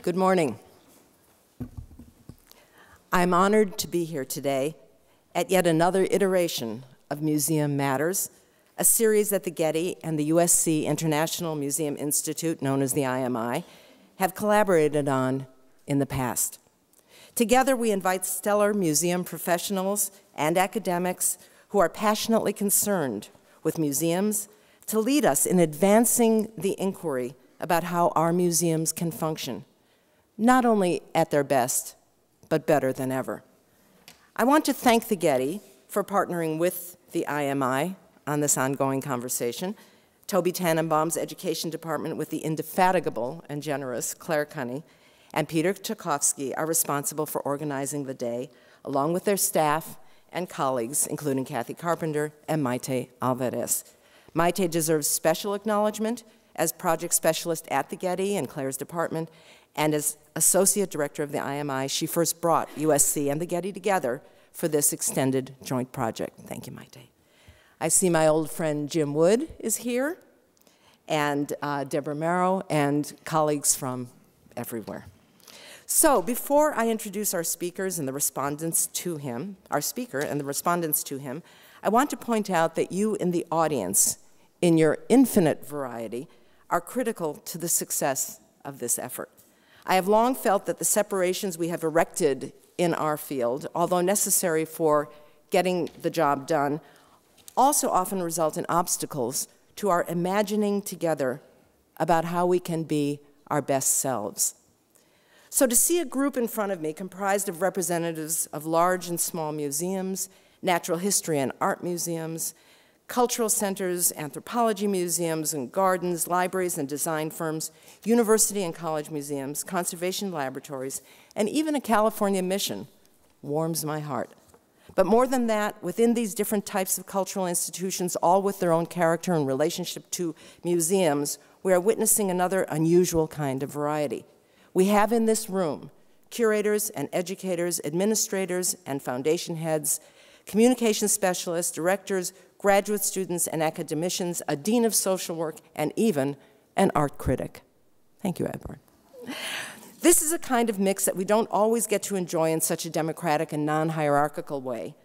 Good morning. I'm honored to be here today at yet another iteration of Museum Matters, a series that the Getty and the USC International Museum Institute, known as the IMI, have collaborated on in the past. Together, we invite stellar museum professionals and academics who are passionately concerned with museums to lead us in advancing the inquiry about how our museums can function, not only at their best, but better than ever. I want to thank the Getty for partnering with the IMI on this ongoing conversation, Toby Tannenbaum's Education Department with the indefatigable and generous Claire Cunny, and Peter Tchaikovsky are responsible for organizing the day, along with their staff and colleagues, including Kathy Carpenter and Maite Alvarez. Maite deserves special acknowledgement as project specialist at the Getty and Claire's department, and as associate director of the IMI, she first brought USC and the Getty together for this extended joint project. Thank you, Maite. I see my old friend Jim Wood is here, and Deborah Marrow, and colleagues from everywhere. So before I introduce our speakers and the respondents to him, our speaker and the respondents to him, I want to point out that you in the audience, in your infinite variety, are critical to the success of this effort. I have long felt that the separations we have erected in our field, although necessary for getting the job done, also often result in obstacles to our imagining together about how we can be our best selves. So to see a group in front of me comprised of representatives of large and small museums, natural history and art museums, cultural centers, anthropology museums and gardens, libraries and design firms, university and college museums, conservation laboratories, and even a California mission warms my heart. But more than that, within these different types of cultural institutions, all with their own character and relationship to museums, we are witnessing another unusual kind of variety. We have in this room curators and educators, administrators and foundation heads, communication specialists, directors, graduate students and academicians, a dean of social work, and even an art critic. Thank you, Edward. This is a kind of mix that we don't always get to enjoy in such a democratic and non-hierarchical way.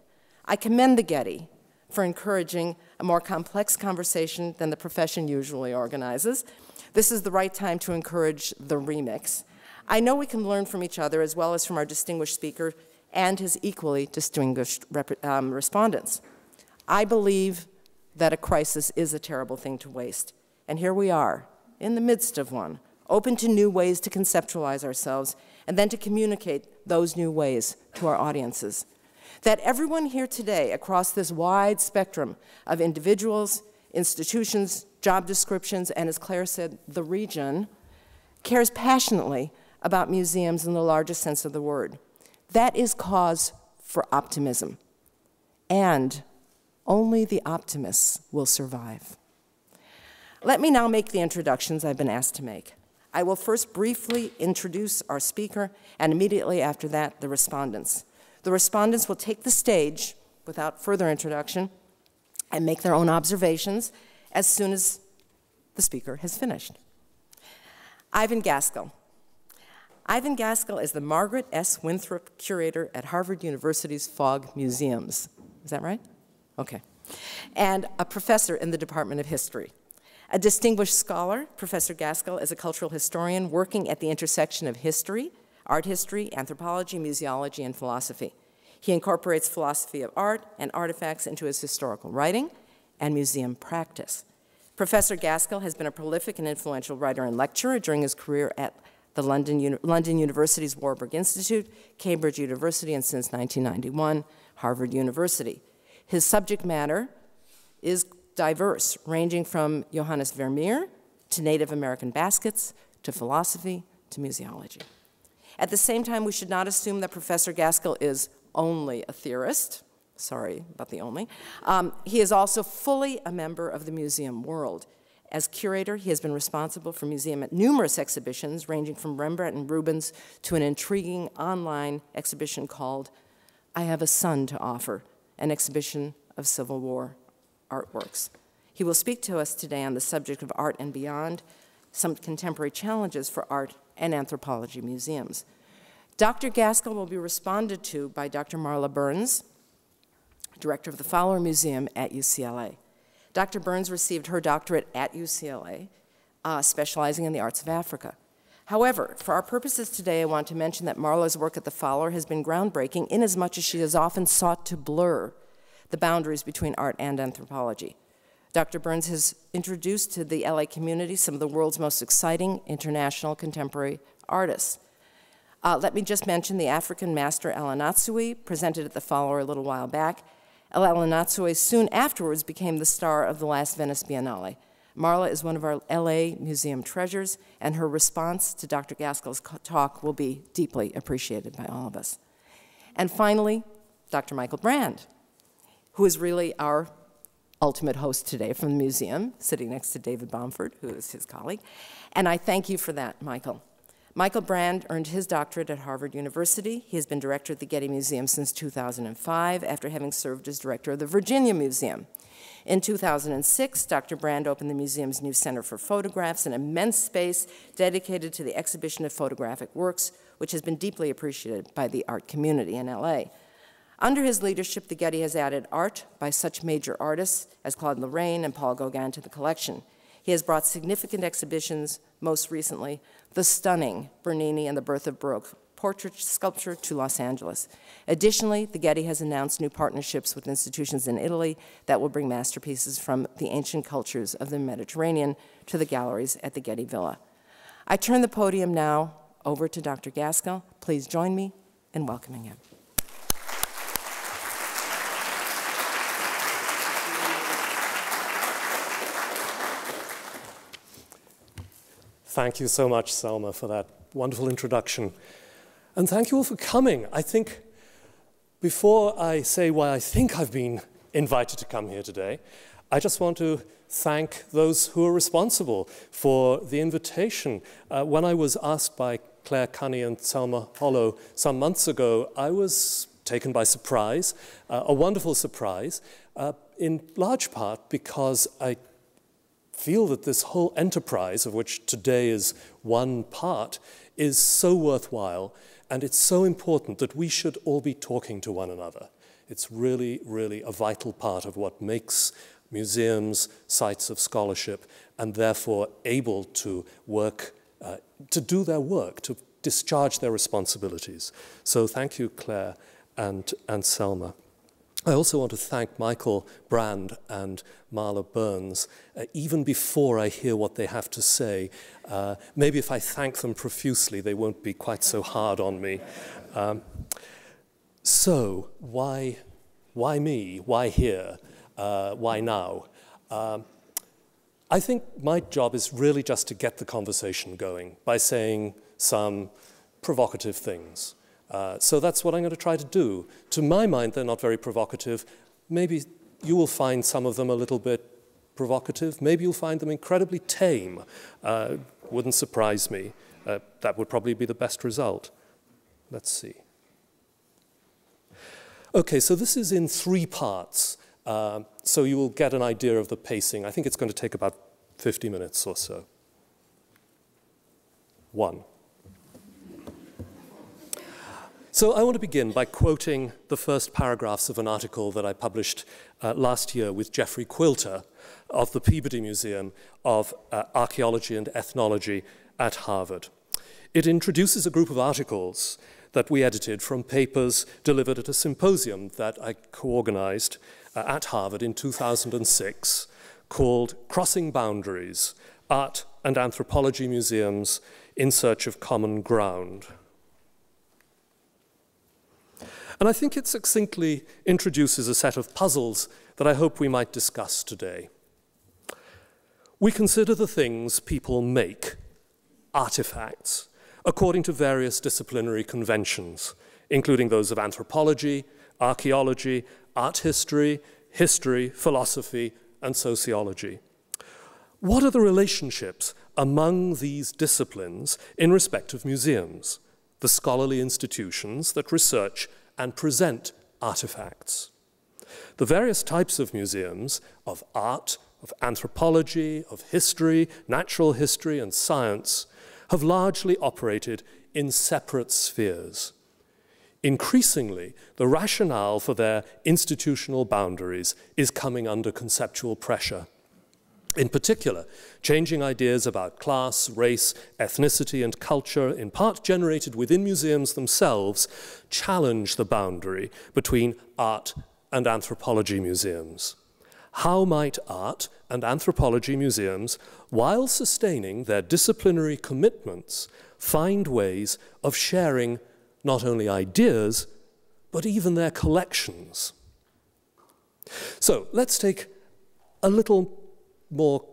I commend the Getty for encouraging a more complex conversation than the profession usually organizes. This is the right time to encourage the remix. I know we can learn from each other as well as from our distinguished speaker and his equally distinguished respondents. I believe that a crisis is a terrible thing to waste. And here we are, in the midst of one, open to new ways to conceptualize ourselves and then to communicate those new ways to our audiences. That everyone here today, across this wide spectrum of individuals, institutions, job descriptions, and as Claire said, the region, cares passionately about museums in the largest sense of the word. That is cause for optimism. And only the optimists will survive. Let me now make the introductions I've been asked to make. I will first briefly introduce our speaker, and immediately after that, the respondents. The respondents will take the stage without further introduction and make their own observations as soon as the speaker has finished. Ivan Gaskell. Ivan Gaskell is the Margaret S. Winthrop Curator at Harvard University's Fogg Museums. Is that right? Okay. And a professor in the Department of History. A distinguished scholar, Professor Gaskell is a cultural historian working at the intersection of history, art history, anthropology, museology, and philosophy. He incorporates philosophy of art and artifacts into his historical writing and museum practice. Professor Gaskell has been a prolific and influential writer and lecturer during his career at the London University's Warburg Institute, Cambridge University, and since 1991, Harvard University. His subject matter is diverse, ranging from Johannes Vermeer to Native American baskets, to philosophy, to museology. At the same time, we should not assume that Professor Gaskell is only a theorist. Sorry about the only. He is also fully a member of the museum world. As curator, he has been responsible for numerous exhibitions, ranging from Rembrandt and Rubens to an intriguing online exhibition called I Have a Son to Offer, an exhibition of Civil War artworks. He will speak to us today on the subject of art and beyond, some contemporary challenges for art and Anthropology museums. Dr. Gaskell will be responded to by Dr. Marla Burns, director of the Fowler Museum at UCLA. Dr. Burns received her doctorate at UCLA, specializing in the arts of Africa. However, for our purposes today, I want to mention that Marla's work at the Fowler has been groundbreaking inasmuch as she has often sought to blur the boundaries between art and anthropology. Dr. Burns has introduced to the LA community some of the world's most exciting international contemporary artists. Let me just mention the African master Ella Natsui, presented at the Fowler a little while back. Ella Natsui soon afterwards became the star of the last Venice Biennale. Marla is one of our LA museum treasures, and her response to Dr. Gaskell's talk will be deeply appreciated by all of us. And finally, Dr. Michael Brand, who is really our ultimate host today from the museum, sitting next to David Bomford, who is his colleague. And I thank you for that, Michael. Michael Brand earned his doctorate at Harvard University. He has been director at the Getty Museum since 2005, after having served as director of the Virginia Museum. In 2006, Dr. Brand opened the museum's new Center for Photographs, an immense space dedicated to the exhibition of photographic works, which has been deeply appreciated by the art community in LA. Under his leadership, the Getty has added art by such major artists as Claude Lorraine and Paul Gauguin to the collection. He has brought significant exhibitions, most recently, the stunning Bernini and the Birth of Baroque portrait sculpture to Los Angeles. Additionally, the Getty has announced new partnerships with institutions in Italy that will bring masterpieces from the ancient cultures of the Mediterranean to the galleries at the Getty Villa. I turn the podium now over to Dr. Gaskell. Please join me in welcoming him. Thank you so much, Selma, for that wonderful introduction. And thank you all for coming. I think before I say why I think I've been invited to come here today, I just want to thank those who are responsible for the invitation. When I was asked by Claire Cunny and Selma Hollow some months ago, I was taken by surprise, a wonderful surprise, in large part because I feel that this whole enterprise, of which today is one part, is so worthwhile, and it's so important that we should all be talking to one another. It's really, really a vital part of what makes museums sites of scholarship, and therefore able to work, to do their work, to discharge their responsibilities. So thank you, Claire and Selma. I also want to thank Michael Brand and Marla Burns, even before I hear what they have to say. Maybe if I thank them profusely, they won't be quite so hard on me. So, why me? Why here? Why now? I think my job is really just to get the conversation going by saying some provocative things. So that's what I'm going to try to do. To my mind, they're not very provocative. Maybe you will find some of them a little bit provocative. Maybe you'll find them incredibly tame. Wouldn't surprise me. That would probably be the best result. Let's see. Okay, so this is in 3 parts. So you will get an idea of the pacing. I think it's going to take about 50 minutes or so. 1. So I want to begin by quoting the first paragraphs of an article that I published last year with Jeffrey Quilter of the Peabody Museum of Archaeology and Ethnology at Harvard. It introduces a group of articles that we edited from papers delivered at a symposium that I co-organized at Harvard in 2006 called Crossing Boundaries, Art and Anthropology Museums in Search of Common Ground. And I think it succinctly introduces a set of puzzles that I hope we might discuss today. We consider the things people make, artifacts, according to various disciplinary conventions, including those of anthropology, archaeology, art history, history, philosophy, and sociology. What are the relationships among these disciplines in respect of museums, the scholarly institutions that research and present artifacts? The various types of museums, of art, of anthropology, of history, natural history, and science, have largely operated in separate spheres. Increasingly, the rationale for their institutional boundaries is coming under conceptual pressure. In particular, changing ideas about class, race, ethnicity, and culture, in part generated within museums themselves, challenge the boundary between art and anthropology museums. How might art and anthropology museums, while sustaining their disciplinary commitments, find ways of sharing not only ideas, but even their collections? So let's take a little more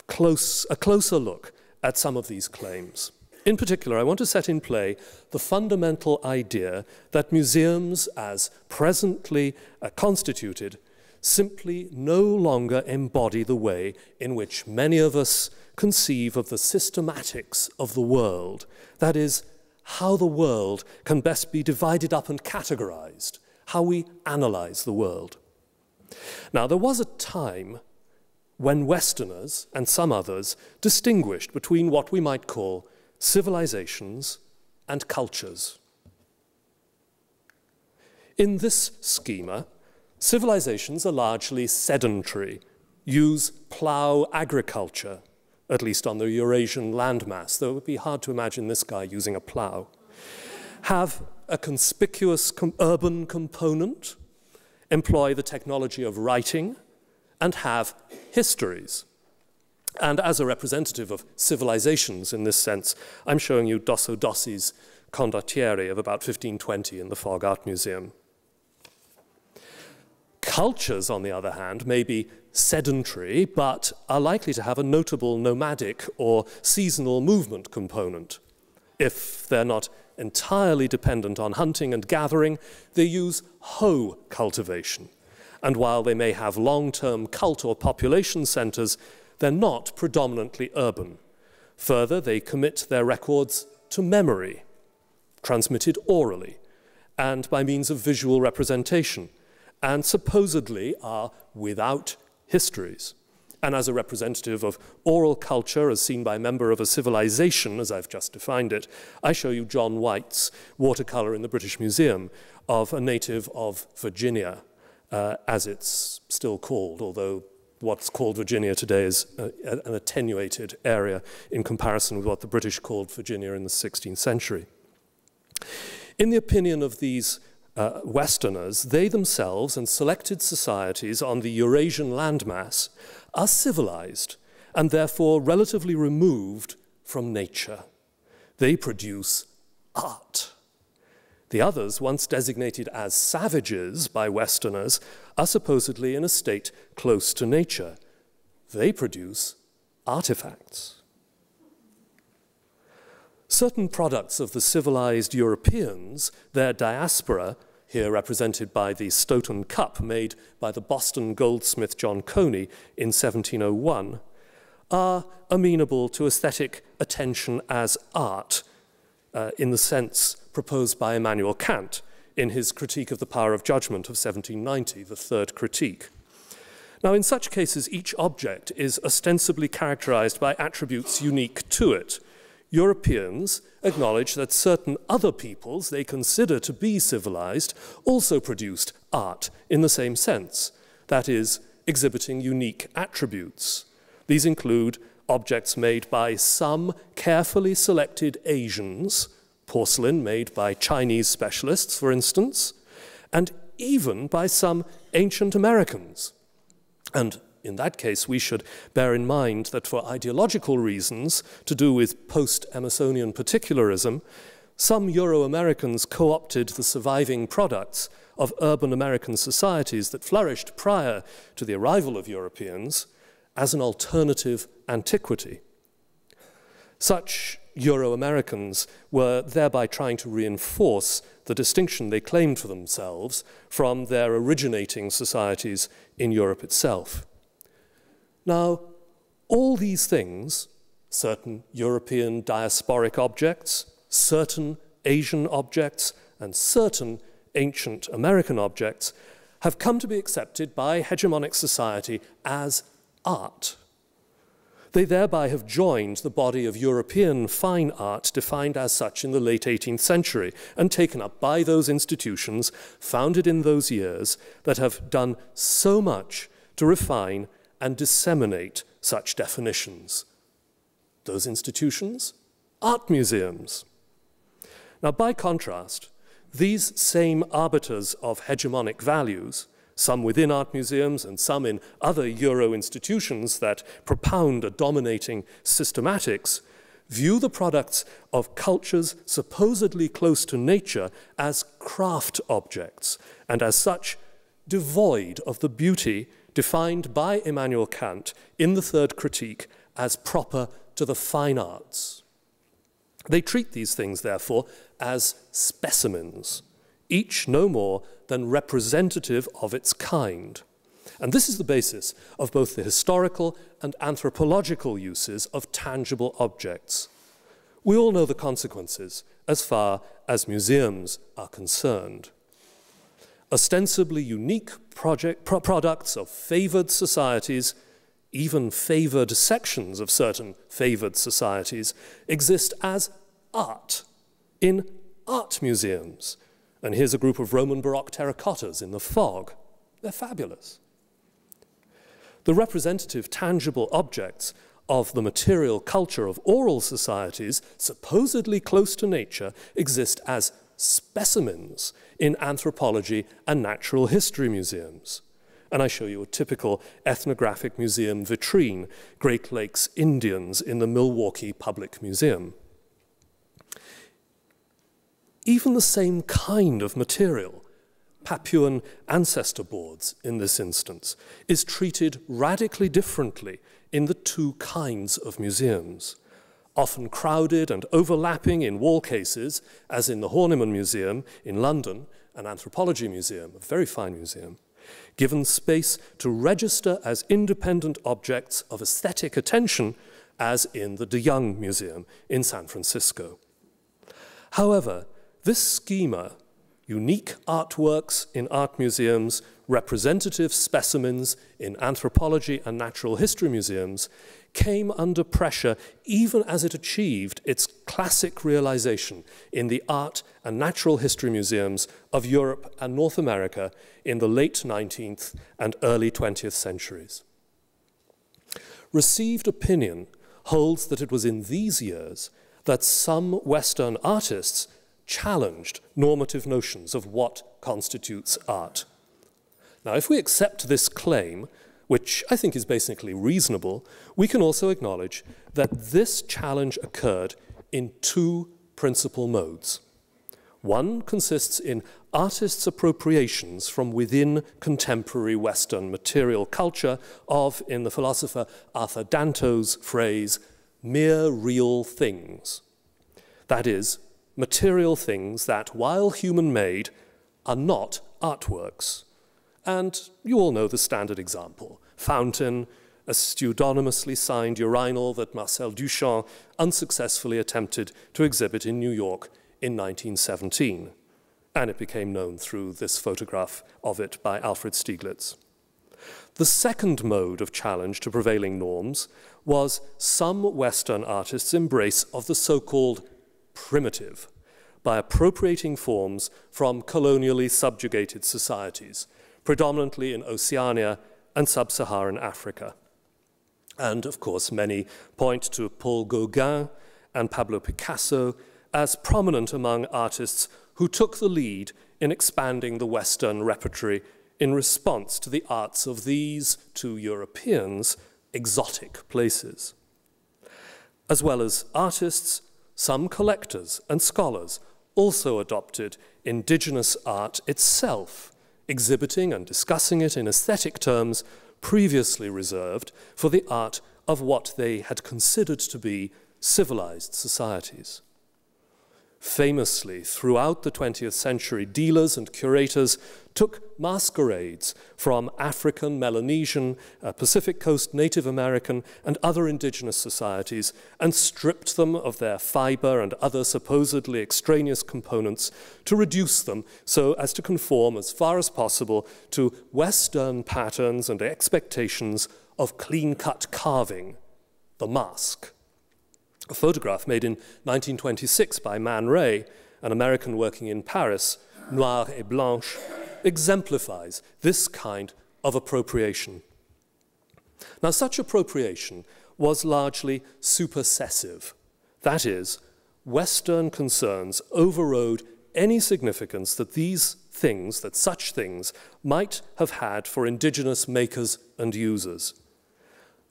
a closer look at some of these claims. In particular, I want to set in play the fundamental idea that museums, as presently constituted, simply no longer embody the way in which many of us conceive of the systematics of the world. That is, how the world can best be divided up and categorized, how we analyze the world. Now, there was a time when Westerners and some others distinguished between what we might call civilizations and cultures. In this schema, civilizations are largely sedentary, use plough agriculture, at least on the Eurasian landmass, though it would be hard to imagine this guy using a plough, have a conspicuous urban component, employ the technology of writing, and have histories. And as a representative of civilizations in this sense, I'm showing you Dosso Dossi's Condottieri of about 1520 in the Fogg Art Museum. Cultures, on the other hand, may be sedentary, but are likely to have a notable nomadic or seasonal movement component. If they're not entirely dependent on hunting and gathering, they use hoe cultivation. And while they may have long-term cult or population centers, they're not predominantly urban. Further, they commit their records to memory, transmitted orally, and by means of visual representation, and supposedly are without histories. And as a representative of oral culture as seen by a member of a civilization, as I've just defined it, I show you John White's watercolor in the British Museum of a native of Virginia, as it's still called, although what's called Virginia today is an attenuated area in comparison with what the British called Virginia in the 16th century. In the opinion of these Westerners, they themselves and selected societies on the Eurasian landmass are civilized and therefore relatively removed from nature. They produce art. The others, once designated as savages by Westerners, are supposedly in a state close to nature. They produce artifacts. Certain products of the civilized Europeans, their diaspora, here represented by the Stoughton cup made by the Boston goldsmith John Coney in 1701, are amenable to aesthetic attention as art, in the sense proposed by Immanuel Kant in his Critique of the Power of Judgment of 1790, the third critique. Now, in such cases, each object is ostensibly characterized by attributes unique to it. Europeans acknowledge that certain other peoples they consider to be civilized also produced art in the same sense, that is, exhibiting unique attributes. These include objects made by some carefully selected Asians, porcelain made by Chinese specialists, for instance, and even by some ancient Americans. And in that case, we should bear in mind that for ideological reasons to do with post-Emersonian particularism, some Euro-Americans co-opted the surviving products of urban American societies that flourished prior to the arrival of Europeans as an alternative antiquity. Such Euro-Americans were thereby trying to reinforce the distinction they claimed for themselves from their originating societies in Europe itself. Now, all these things, certain European diasporic objects, certain Asian objects, and certain ancient American objects, have come to be accepted by hegemonic society as art. They thereby have joined the body of European fine art defined as such in the late 18th century and taken up by those institutions founded in those years that have done so much to refine and disseminate such definitions. Those institutions? Art museums. Now, by contrast, these same arbiters of hegemonic values, some within art museums and some in other Euro institutions that propound a dominating systematics, view the products of cultures supposedly close to nature as craft objects, and as such devoid of the beauty defined by Immanuel Kant in the Third Critique as proper to the fine arts. They treat these things, therefore, as specimens, each no more than representative of its kind. And this is the basis of both the historical and anthropological uses of tangible objects. We all know the consequences as far as museums are concerned. Ostensibly unique products of favored societies, even favored sections of certain favored societies, exist as art in art museums. And here's a group of Roman Baroque terracottas in the fog. They're fabulous. The representative tangible objects of the material culture of oral societies, supposedly close to nature, exist as specimens in anthropology and natural history museums. And I show you a typical ethnographic museum vitrine, Great Lakes Indians in the Milwaukee Public Museum. Even the same kind of material, Papuan ancestor boards in this instance, is treated radically differently in the two kinds of museums. Often crowded and overlapping in wall cases, as in the Horniman Museum in London, an anthropology museum, a very fine museum, given space to register as independent objects of aesthetic attention, as in the De Young Museum in San Francisco. However, this schema, unique artworks in art museums, representative specimens in anthropology and natural history museums, came under pressure even as it achieved its classic realization in the art and natural history museums of Europe and North America in the late 19th and early 20th centuries. Received opinion holds that it was in these years that some Western artists challenged normative notions of what constitutes art. Now, if we accept this claim, which I think is basically reasonable, we can also acknowledge that this challenge occurred in two principal modes. One consists in artists' appropriations from within contemporary Western material culture of, in the philosopher Arthur Danto's phrase, mere real things. That is, material things that, while human-made, are not artworks. And you all know the standard example. Fountain, a pseudonymously signed urinal that Marcel Duchamp unsuccessfully attempted to exhibit in New York in 1917. And it became known through this photograph of it by Alfred Stieglitz. The second mode of challenge to prevailing norms was some Western artists' embrace of the so-called primitive by appropriating forms from colonially subjugated societies, predominantly in Oceania and sub-Saharan Africa. And, of course, many point to Paul Gauguin and Pablo Picasso as prominent among artists who took the lead in expanding the Western repertory in response to the arts of these, to Europeans, exotic places. As well as artists, some collectors and scholars also adopted indigenous art itself, exhibiting and discussing it in aesthetic terms previously reserved for the art of what they had considered to be civilized societies. Famously, throughout the 20th century, dealers and curators took masquerades from African, Melanesian, Pacific Coast Native American, and other indigenous societies and stripped them of their fiber and other supposedly extraneous components to reduce them so as to conform as far as possible to Western patterns and expectations of clean-cut carving, The Mask. A photograph made in 1926 by Man Ray, an American working in Paris, Noir et Blanche, exemplifies this kind of appropriation. Now, such appropriation was largely supersessive. That is, Western concerns overrode any significance that such things might have had for indigenous makers and users.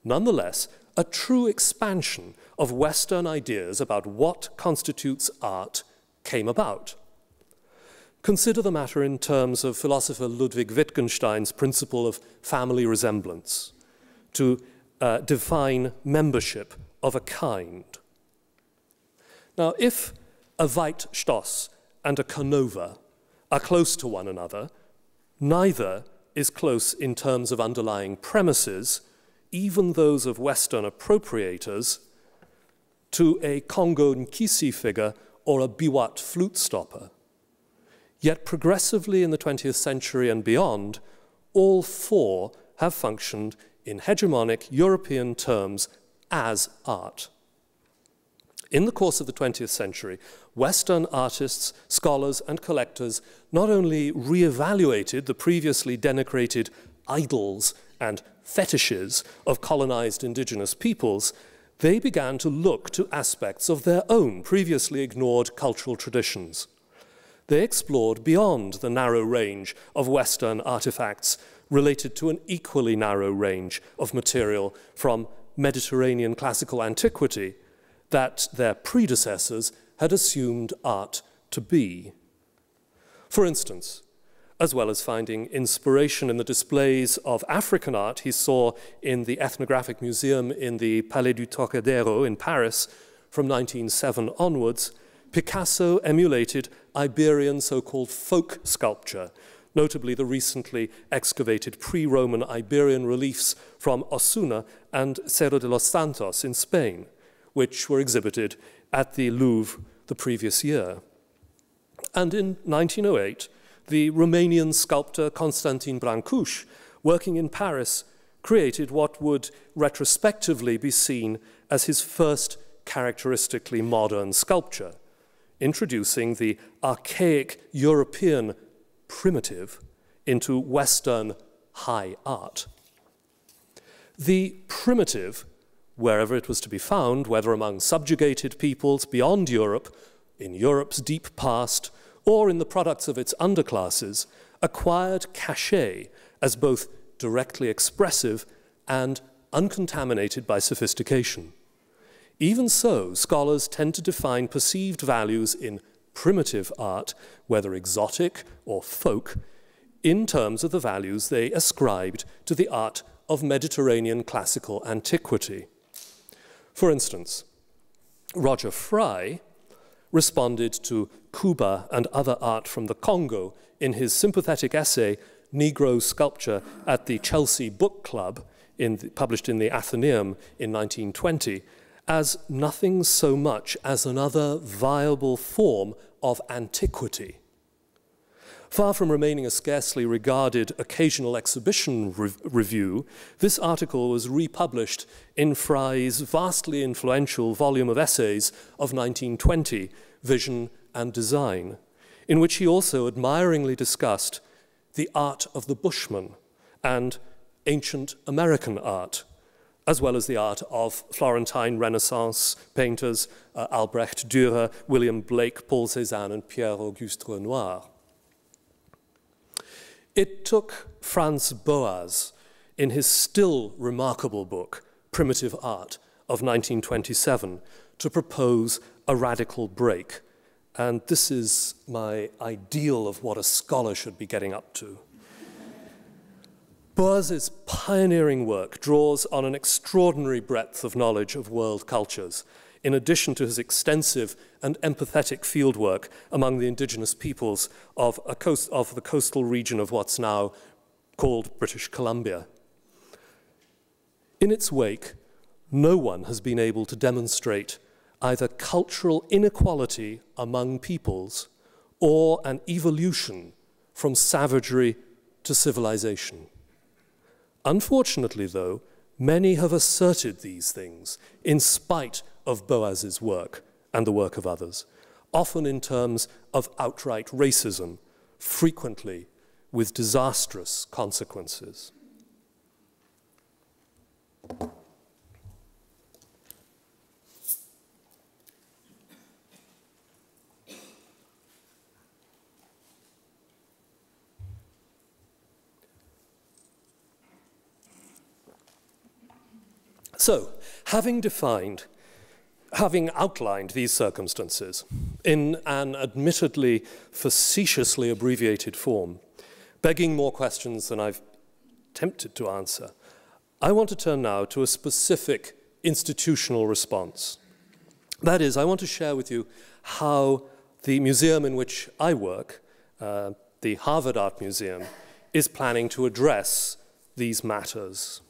Nonetheless, a true expansion of Western ideas about what constitutes art came about. Consider the matter in terms of philosopher Ludwig Wittgenstein's principle of family resemblance, to define membership of a kind. Now, if a Weitstoss and a Canova are close to one another, neither is close in terms of underlying premises, even those of Western appropriators, to a Congo Nkisi figure or a Biwat flute stopper. Yet progressively in the 20th century and beyond, all four have functioned in hegemonic European terms as art. In the course of the 20th century, Western artists, scholars, and collectors not only re-evaluated the previously denigrated idols and fetishes of colonized indigenous peoples, they began to look to aspects of their own previously ignored cultural traditions. They explored beyond the narrow range of Western artifacts related to an equally narrow range of material from Mediterranean classical antiquity that their predecessors had assumed art to be. For instance, as well as finding inspiration in the displays of African art he saw in the ethnographic museum in the Palais du Trocadero in Paris from 1907 onwards, Picasso emulated Iberian so-called folk sculpture, notably the recently excavated pre-Roman Iberian reliefs from Osuna and Cerro de los Santos in Spain, which were exhibited at the Louvre the previous year. And in 1908, the Romanian sculptor Constantin Brancuș, working in Paris, created what would retrospectively be seen as his first characteristically modern sculpture, introducing the archaic European primitive into Western high art. The primitive, wherever it was to be found, whether among subjugated peoples beyond Europe, in Europe's deep past, or in the products of its underclasses, acquired cachet as both directly expressive and uncontaminated by sophistication. Even so, scholars tend to define perceived values in primitive art, whether exotic or folk, in terms of the values they ascribed to the art of Mediterranean classical antiquity. For instance, Roger Fry responded to Cuba and other art from the Congo in his sympathetic essay, Negro Sculpture at the Chelsea Book Club, published in the Athenaeum in 1920, as nothing so much as another viable form of antiquity. Far from remaining a scarcely regarded occasional exhibition review, this article was republished in Fry's vastly influential volume of essays of 1920, Vision and Design, in which he also admiringly discussed the art of the Bushman and ancient American art, as well as the art of Florentine Renaissance painters Albrecht Dürer, William Blake, Paul Cézanne, and Pierre-Auguste Renoir. It took Franz Boas, in his still remarkable book, Primitive Art, of 1927, to propose a radical break. And this is my ideal of what a scholar should be getting up to. Boas's pioneering work draws on an extraordinary breadth of knowledge of world cultures, in addition to his extensive and empathetic fieldwork among the indigenous peoples of the coastal region of what's now called British Columbia. In its wake, no one has been able to demonstrate either cultural inequality among peoples or an evolution from savagery to civilization. Unfortunately, though, many have asserted these things in spite of Boas's work and the work of others, often in terms of outright racism, frequently with disastrous consequences. So, having outlined these circumstances in an admittedly facetiously abbreviated form, begging more questions than I've attempted to answer, I want to turn now to a specific institutional response. That is, I want to share with you how the museum in which I work, the Harvard Art Museum, is planning to address these matters.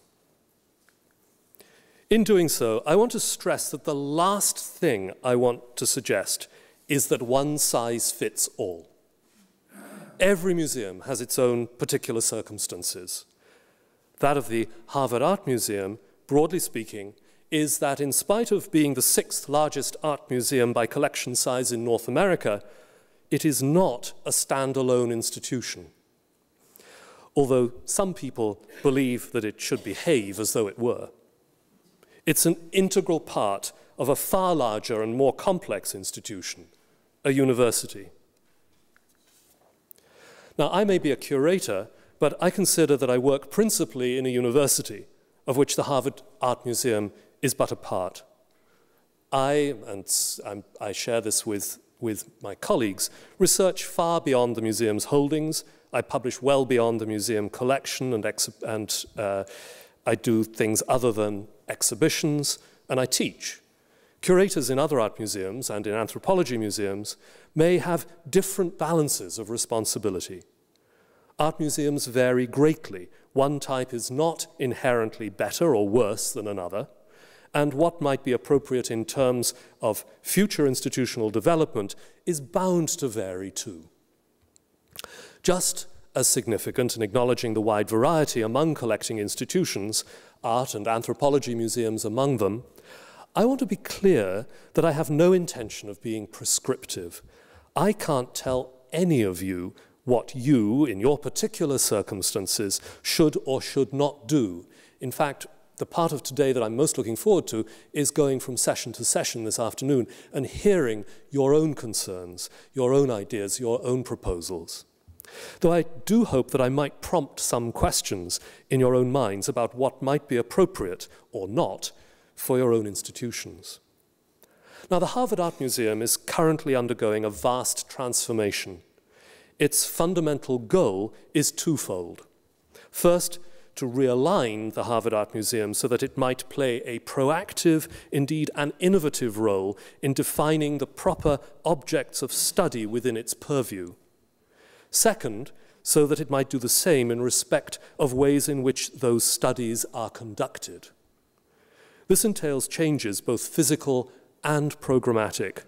In doing so, I want to stress that the last thing I want to suggest is that one size fits all. Every museum has its own particular circumstances. That of the Harvard Art Museum, broadly speaking, is that in spite of being the 6th largest art museum by collection size in North America, it is not a standalone institution. Although some people believe that it should behave as though it were. It's an integral part of a far larger and more complex institution, a university. Now, I may be a curator, but I consider that I work principally in a university, of which the Harvard Art Museum is but a part. I share this with my colleagues, research far beyond the museum's holdings. I publish well beyond the museum collection, and I do things other than exhibitions, and I teach. Curators in other art museums and in anthropology museums may have different balances of responsibility. Art museums vary greatly. One type is not inherently better or worse than another, and what might be appropriate in terms of future institutional development is bound to vary too. Just as significant in acknowledging the wide variety among collecting institutions, art and anthropology museums among them, I want to be clear that I have no intention of being prescriptive. I can't tell any of you what you, in your particular circumstances, should or should not do. In fact, the part of today that I'm most looking forward to is going from session to session this afternoon and hearing your own concerns, your own ideas, your own proposals. Though I do hope that I might prompt some questions in your own minds about what might be appropriate or not for your own institutions. Now, the Harvard Art Museum is currently undergoing a vast transformation. Its fundamental goal is twofold. First, to realign the Harvard Art Museum so that it might play a proactive, indeed an innovative role in defining the proper objects of study within its purview. Second, so that it might do the same in respect of ways in which those studies are conducted. This entails changes both physical and programmatic.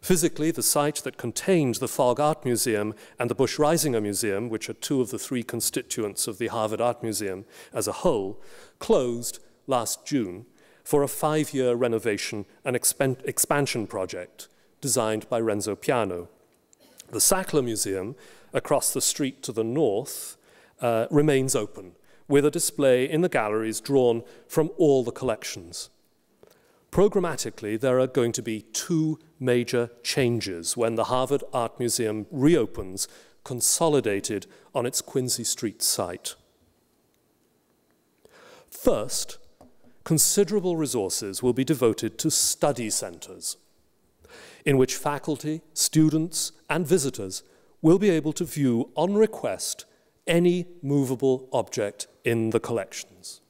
Physically, the site that contained the Fogg Art Museum and the Bush Reisinger Museum, which are two of the three constituents of the Harvard Art Museum as a whole, closed last June for a 5-year renovation and expansion project designed by Renzo Piano. The Sackler Museum, across the street to the north, remains open, with a display in the galleries drawn from all the collections. Programmatically, there are going to be 2 major changes when the Harvard Art Museum reopens, consolidated on its Quincy Street site. First, considerable resources will be devoted to study centers, in which faculty, students, and visitors will be able to view on request any movable object in the collections.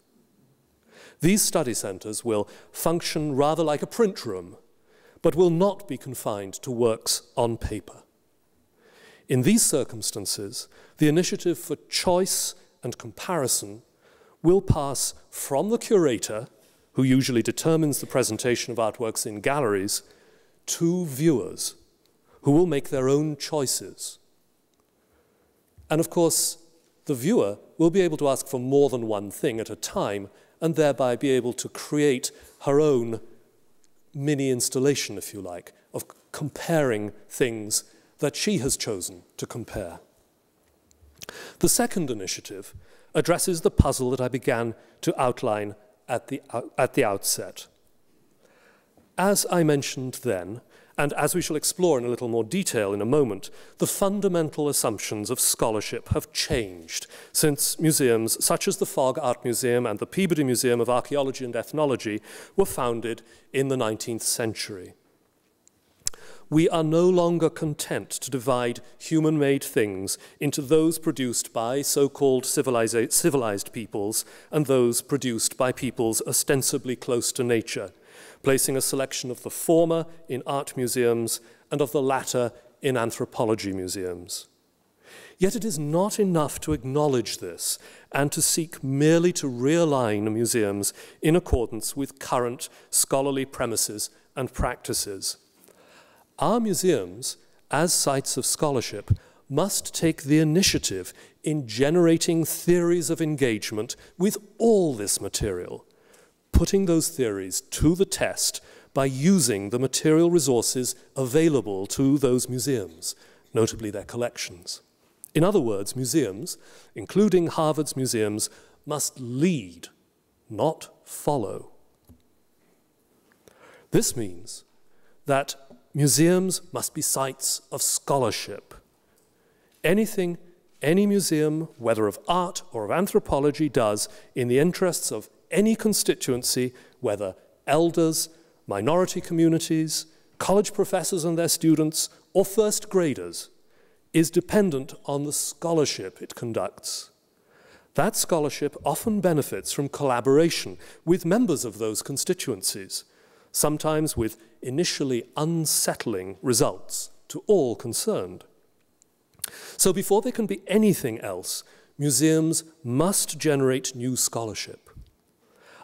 These study centers will function rather like a print room, but will not be confined to works on paper. In these circumstances, the initiative for choice and comparison will pass from the curator, who usually determines the presentation of artworks in galleries, to viewers, who will make their own choices. And of course, the viewer will be able to ask for more than one thing at a time and thereby be able to create her own mini installation, if you like, of comparing things that she has chosen to compare. The second initiative addresses the puzzle that I began to outline at the outset. As I mentioned then, and as we shall explore in a little more detail in a moment, the fundamental assumptions of scholarship have changed since museums such as the Fogg Art Museum and the Peabody Museum of Archaeology and Ethnology were founded in the 19th century. We are no longer content to divide human-made things into those produced by so-called civilized peoples and those produced by peoples ostensibly close to nature, placing a selection of the former in art museums and of the latter in anthropology museums. Yet it is not enough to acknowledge this and to seek merely to realign museums in accordance with current scholarly premises and practices. Our museums, as sites of scholarship, must take the initiative in generating theories of engagement with all this material, putting those theories to the test by using the material resources available to those museums, notably their collections. In other words, museums, including Harvard's museums, must lead, not follow. This means that museums must be sites of scholarship. Anything any museum, whether of art or of anthropology, does in the interests of any constituency, whether elders, minority communities, college professors and their students, or first graders, is dependent on the scholarship it conducts. That scholarship often benefits from collaboration with members of those constituencies, sometimes with initially unsettling results to all concerned. So before there can be anything else, museums must generate new scholarship.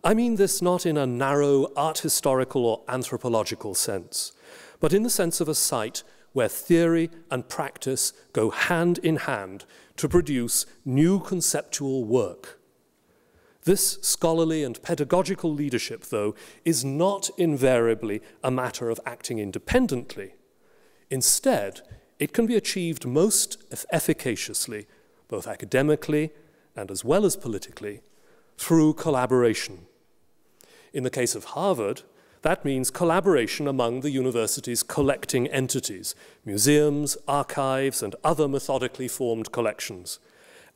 I mean this not in a narrow art historical or anthropological sense, but in the sense of a site where theory and practice go hand in hand to produce new conceptual work. This scholarly and pedagogical leadership, though, is not invariably a matter of acting independently. Instead, it can be achieved most efficaciously, both academically and as well as politically, through collaboration. In the case of Harvard, that means collaboration among the university's collecting entities, museums, archives, and other methodically formed collections,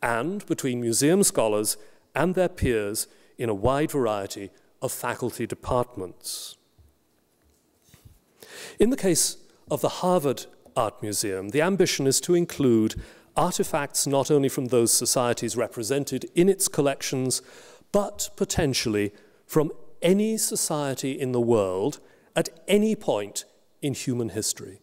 and between museum scholars and their peers in a wide variety of faculty departments. In the case of the Harvard Art Museum, the ambition is to include artifacts not only from those societies represented in its collections, but potentially from any society in the world at any point in human history.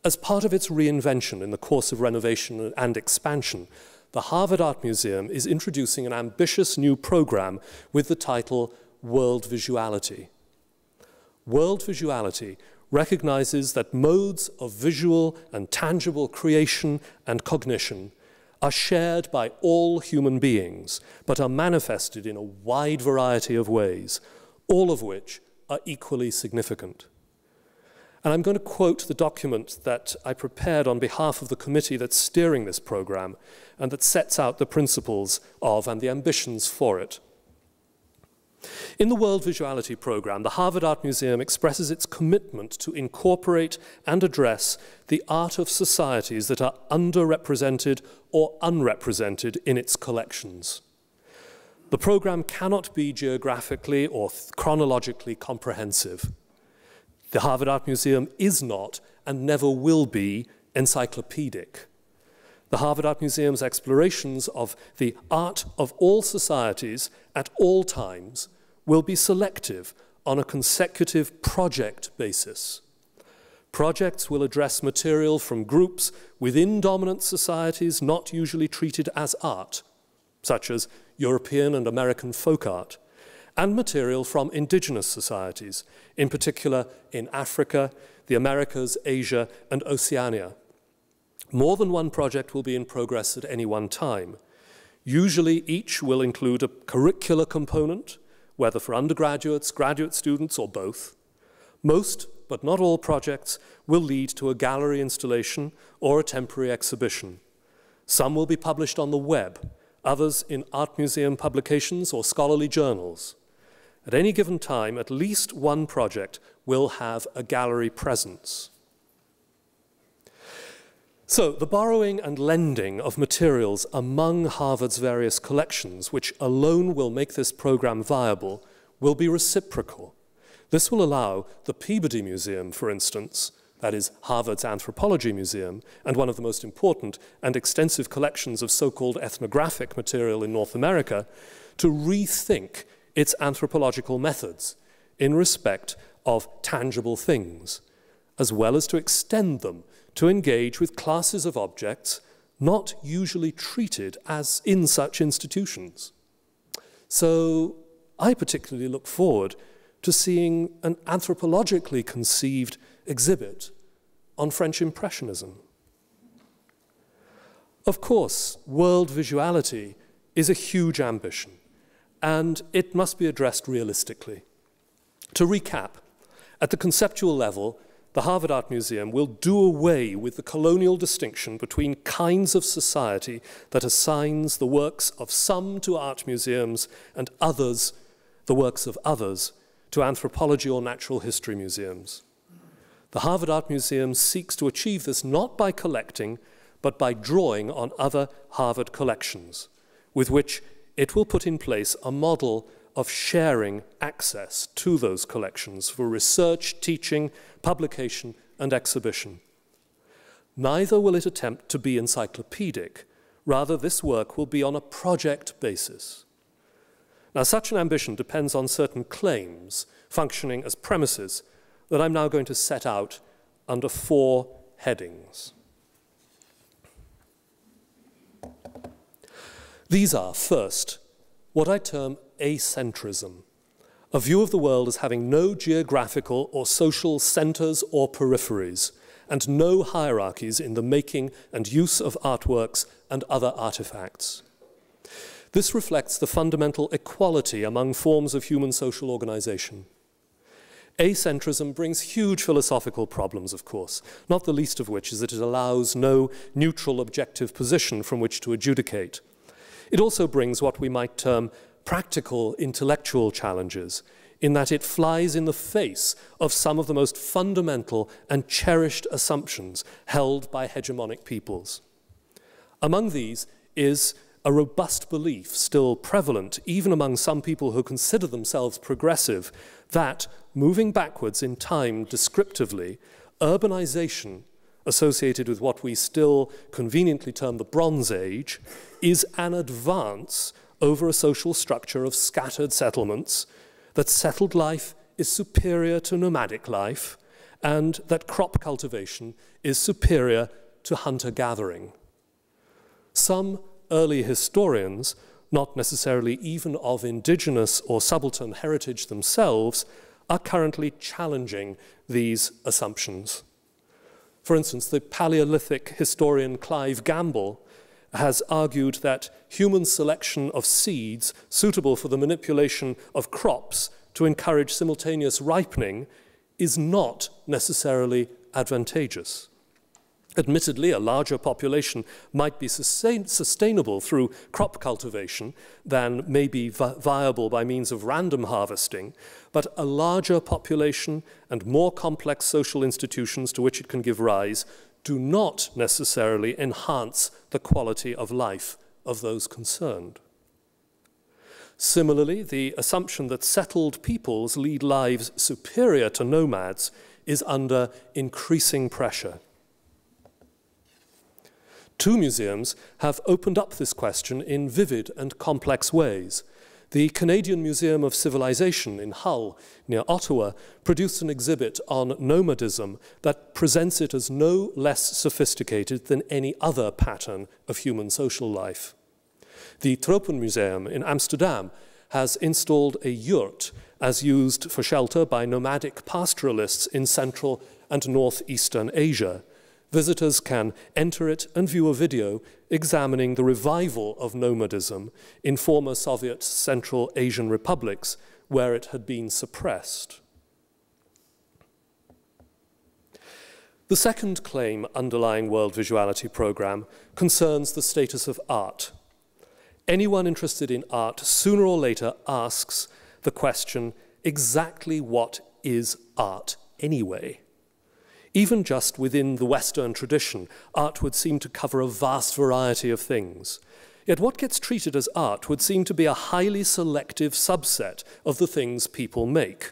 As part of its reinvention in the course of renovation and expansion, the Harvard Art Museum is introducing an ambitious new program with the title World Visuality. World Visuality recognizes that modes of visual and tangible creation and cognition are shared by all human beings, but are manifested in a wide variety of ways, all of which are equally significant. And I'm going to quote the document that I prepared on behalf of the committee that's steering this program and that sets out the principles of and the ambitions for it. In the World Visuality program, the Harvard Art Museum expresses its commitment to incorporate and address the art of societies that are underrepresented or unrepresented in its collections. The program cannot be geographically or chronologically comprehensive. The Harvard Art Museum is not and never will be encyclopedic. The Harvard Art Museum's explorations of the art of all societies at all times will be selective on a consecutive project basis. Projects will address material from groups within dominant societies not usually treated as art, such as European and American folk art, and material from indigenous societies, in particular in Africa, the Americas, Asia, and Oceania. More than one project will be in progress at any one time. Usually each will include a curricular component, whether for undergraduates, graduate students, or both. Most, but not all projects, will lead to a gallery installation or a temporary exhibition. Some will be published on the web, others in art museum publications or scholarly journals. At any given time, at least one project will have a gallery presence. So, the borrowing and lending of materials among Harvard's various collections, which alone will make this program viable, will be reciprocal. This will allow the Peabody Museum, for instance, that is Harvard's Anthropology Museum, and one of the most important and extensive collections of so-called ethnographic material in North America, to rethink its anthropological methods in respect of tangible things, as well as to extend them to engage with classes of objects not usually treated as in such institutions. So I particularly look forward to seeing an anthropologically conceived exhibit on French Impressionism. Of course, world visuality is a huge ambition, and it must be addressed realistically. To recap, at the conceptual level, the Harvard Art Museum will do away with the colonial distinction between kinds of society that assigns the works of some to art museums and others, the works of others, to anthropology or natural history museums. The Harvard Art Museum seeks to achieve this not by collecting, but by drawing on other Harvard collections, with which it will put in place a model of sharing access to those collections for research, teaching, publication, and exhibition. Neither will it attempt to be encyclopedic. Rather, this work will be on a project basis. Now, such an ambition depends on certain claims functioning as premises that I'm now going to set out under 4 headings. These are, first, what I term acentrism, a view of the world as having no geographical or social centers or peripheries, and no hierarchies in the making and use of artworks and other artifacts. This reflects the fundamental equality among forms of human social organization. Acentrism brings huge philosophical problems, of course, not the least of which is that it allows no neutral objective position from which to adjudicate. It also brings what we might term practical intellectual challenges, in that it flies in the face of some of the most fundamental and cherished assumptions held by hegemonic peoples. Among these is a robust belief, still prevalent even among some people who consider themselves progressive, that, moving backwards in time descriptively, urbanization, associated with what we still conveniently term the Bronze Age, is an advance over a social structure of scattered settlements, that settled life is superior to nomadic life, and that crop cultivation is superior to hunter-gathering. Some early historians, not necessarily even of indigenous or subaltern heritage themselves, are currently challenging these assumptions. For instance, the Paleolithic historian Clive Gamble has argued that human selection of seeds suitable for the manipulation of crops to encourage simultaneous ripening is not necessarily advantageous. Admittedly, a larger population might be sustainable through crop cultivation than may be viable by means of random harvesting, but a larger population and more complex social institutions to which it can give rise do not necessarily enhance the quality of life of those concerned. Similarly, the assumption that settled peoples lead lives superior to nomads is under increasing pressure. 2 museums have opened up this question in vivid and complex ways. The Canadian Museum of Civilization in Hull, near Ottawa, produced an exhibit on nomadism that presents it as no less sophisticated than any other pattern of human social life. The Tropenmuseum in Amsterdam has installed a yurt as used for shelter by nomadic pastoralists in Central and Northeastern Asia. Visitors can enter it and view a video examining the revival of nomadism in former Soviet Central Asian republics where it had been suppressed. The second claim underlying World Visuality Programme concerns the status of art. Anyone interested in art sooner or later asks the question, exactly what is art anyway? Even just within the Western tradition, art would seem to cover a vast variety of things. Yet what gets treated as art would seem to be a highly selective subset of the things people make.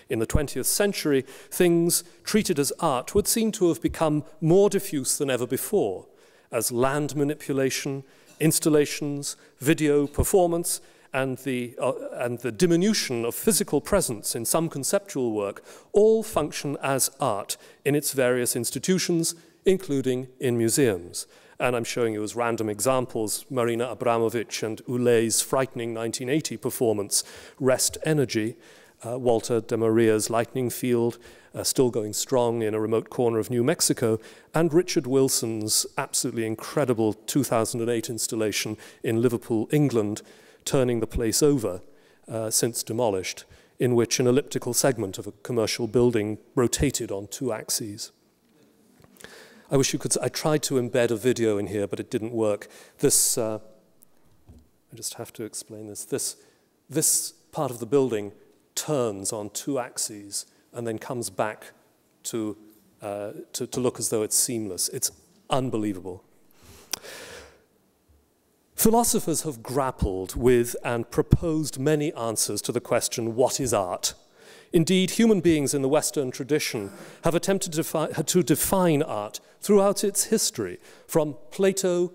In the 20th century, things treated as art would seem to have become more diffuse than ever before, as land manipulation, installations, video performance, and the diminution of physical presence in some conceptual work all function as art in its various institutions, including in museums. And I'm showing you as random examples Marina Abramovic and Ulay's frightening 1980 performance, Rest Energy, Walter de Maria's Lightning Field, still going strong in a remote corner of New Mexico, and Richard Wilson's absolutely incredible 2008 installation in Liverpool, England, Turning the Place Over, since demolished, in which an elliptical segment of a commercial building rotated on 2 axes. I wish you could, I tried to embed a video in here, but it didn't work. This, I just have to explain this. This part of the building turns on 2 axes and then comes back to look as though it's seamless. It's unbelievable. Philosophers have grappled with and proposed many answers to the question, what is art? Indeed, human beings in the Western tradition have attempted to define art throughout its history, from Plato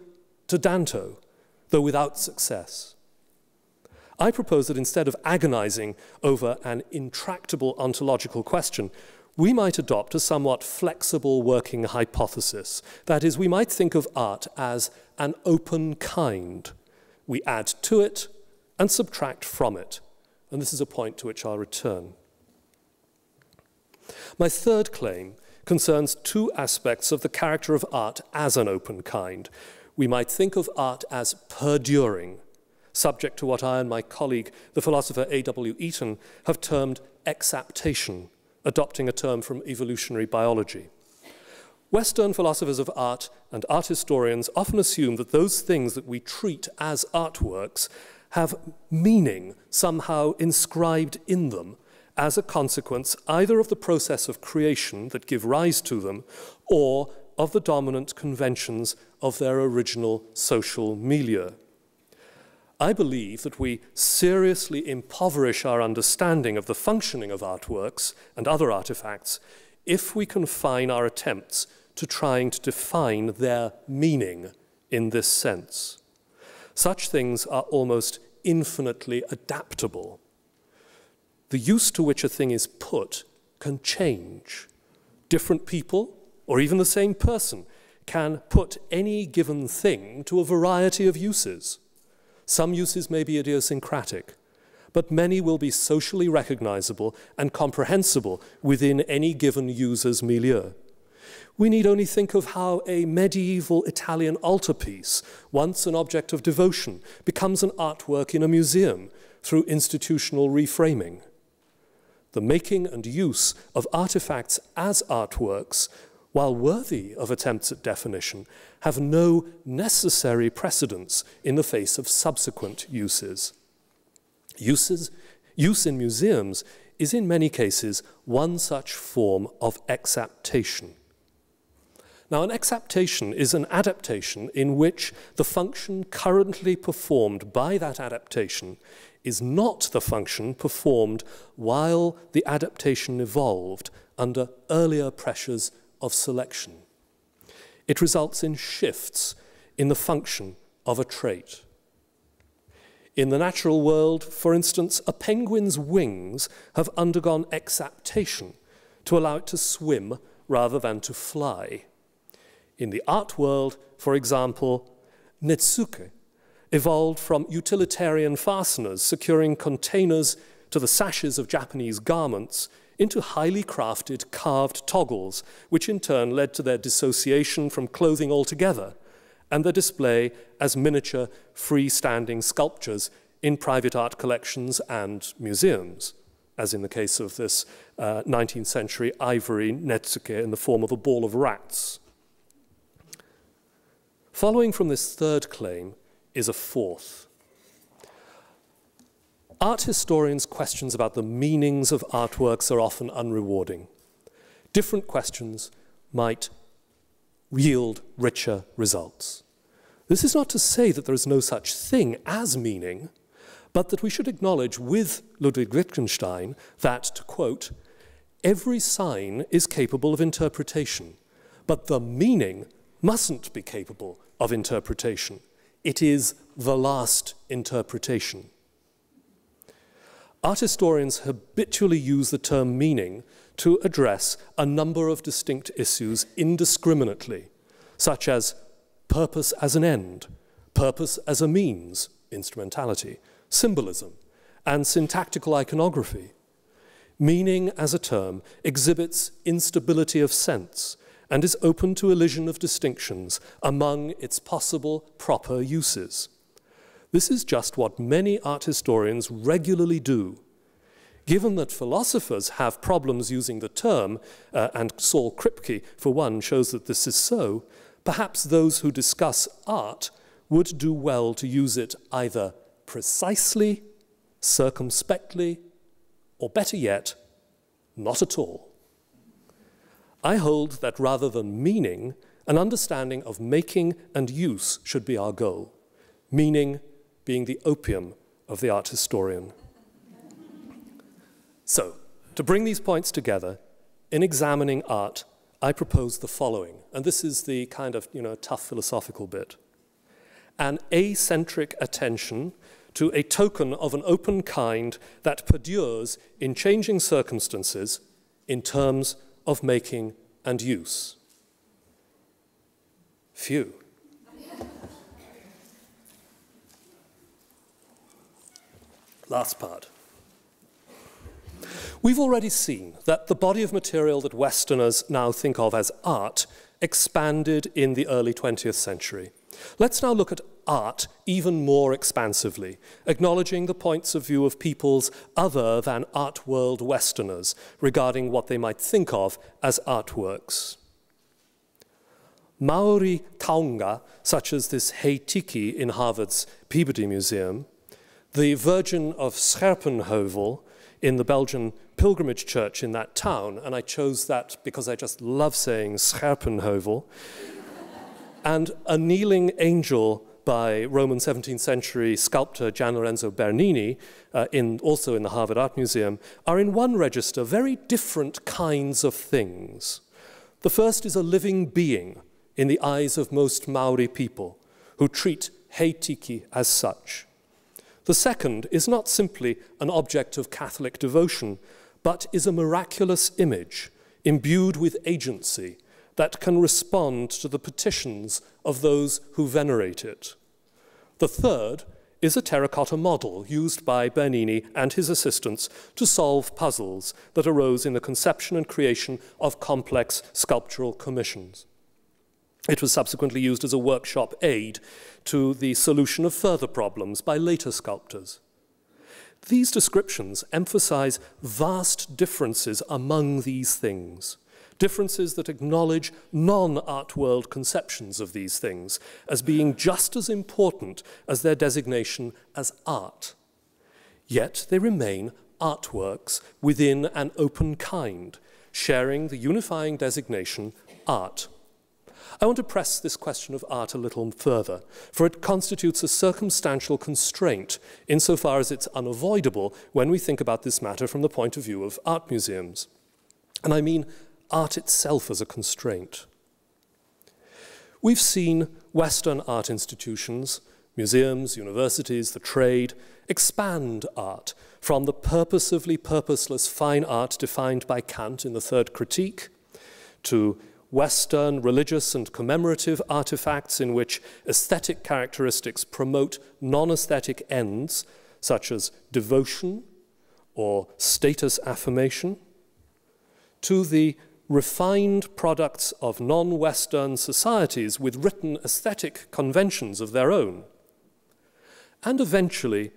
to Dante, though without success. I propose that instead of agonizing over an intractable ontological question, we might adopt a somewhat flexible working hypothesis. That is, we might think of art as an open kind. We add to it and subtract from it. And this is a point to which I'll return. My third claim concerns 2 aspects of the character of art as an open kind. We might think of art as perduring, subject to what I and my colleague, the philosopher A.W. Eaton, have termed exaptation, adopting a term from evolutionary biology. Western philosophers of art and art historians often assume that those things that we treat as artworks have meaning somehow inscribed in them as a consequence either of the process of creation that give rise to them or of the dominant conventions of their original social milieu. I believe that we seriously impoverish our understanding of the functioning of artworks and other artifacts if we confine our attempts to trying to define their meaning in this sense. Such things are almost infinitely adaptable. The use to which a thing is put can change. Different people, or even the same person, can put any given thing to a variety of uses. Some uses may be idiosyncratic, but many will be socially recognizable and comprehensible within any given user's milieu. We need only think of how a medieval Italian altarpiece, once an object of devotion, becomes an artwork in a museum through institutional reframing. The making and use of artifacts as artworks, while worthy of attempts at definition, have no necessary precedence in the face of subsequent uses. Use in museums is in many cases one such form of exaptation. Now, an exaptation is an adaptation in which the function currently performed by that adaptation is not the function performed while the adaptation evolved under earlier pressures of selection. It results in shifts in the function of a trait. In the natural world, for instance, a penguin's wings have undergone exaptation to allow it to swim rather than to fly. In the art world, for example, netsuke evolved from utilitarian fasteners securing containers to the sashes of Japanese garments into highly crafted carved toggles, which in turn led to their dissociation from clothing altogether, and their display as miniature freestanding sculptures in private art collections and museums, as in the case of this 19th century ivory netsuke in the form of a ball of rats. Following from this third claim is a fourth. Art historians' questions about the meanings of artworks are often unrewarding. Different questions might yield richer results. This is not to say that there is no such thing as meaning, but that we should acknowledge with Ludwig Wittgenstein that, to quote, "Every sign is capable of interpretation, but the meaning mustn't be capable of interpretation. It is the last interpretation." Art historians habitually use the term meaning to address a number of distinct issues indiscriminately, such as purpose as an end, purpose as a means, instrumentality, symbolism, and syntactical iconography. Meaning as a term exhibits instability of sense and is open to elision of distinctions among its possible proper uses. This is just what many art historians regularly do. Given that philosophers have problems using the term, and Saul Kripke, for one, shows that this is so, perhaps those who discuss art would do well to use it either precisely, circumspectly, or better yet, not at all. I hold that rather than meaning, an understanding of making and use should be our goal. Meaning being the opium of the art historian. So, to bring these points together, in examining art, I propose the following, and this is the kind of, tough philosophical bit. An acentric attention to a token of an open kind that perdures in changing circumstances in terms of making and use. Phew. Last part. We've already seen that the body of material that Westerners now think of as art expanded in the early 20th century. Let's now look at art even more expansively, acknowledging the points of view of peoples other than art world Westerners regarding what they might think of as artworks. Maori taonga, such as this heitiki in Harvard's Peabody Museum, the Virgin of Scherpenheuvel in the Belgian pilgrimage church in that town, and I chose that because I just love saying Scherpenheuvel, and a kneeling angel by Roman 17th century sculptor Gian Lorenzo Bernini, also in the Harvard Art Museum, are in one register very different kinds of things. The first is a living being in the eyes of most Maori people, who treat heitiki as such. The second is not simply an object of Catholic devotion, but is a miraculous image imbued with agency that can respond to the petitions of those who venerate it. The third is a terracotta model used by Bernini and his assistants to solve puzzles that arose in the conception and creation of complex sculptural commissions. It was subsequently used as a workshop aid to the solution of further problems by later sculptors. These descriptions emphasize vast differences among these things, differences that acknowledge non-art world conceptions of these things as being just as important as their designation as art. Yet they remain artworks within an open kind, sharing the unifying designation art. I want to press this question of art a little further, for it constitutes a circumstantial constraint insofar as it's unavoidable when we think about this matter from the point of view of art museums. And I mean art itself as a constraint. We've seen Western art institutions, museums, universities, the trade, expand art from the purposively purposeless fine art defined by Kant in the Third Critique to Western religious and commemorative artifacts in which aesthetic characteristics promote non-aesthetic ends, such as devotion or status affirmation. to the refined products of non-Western societies with written aesthetic conventions of their own, and eventually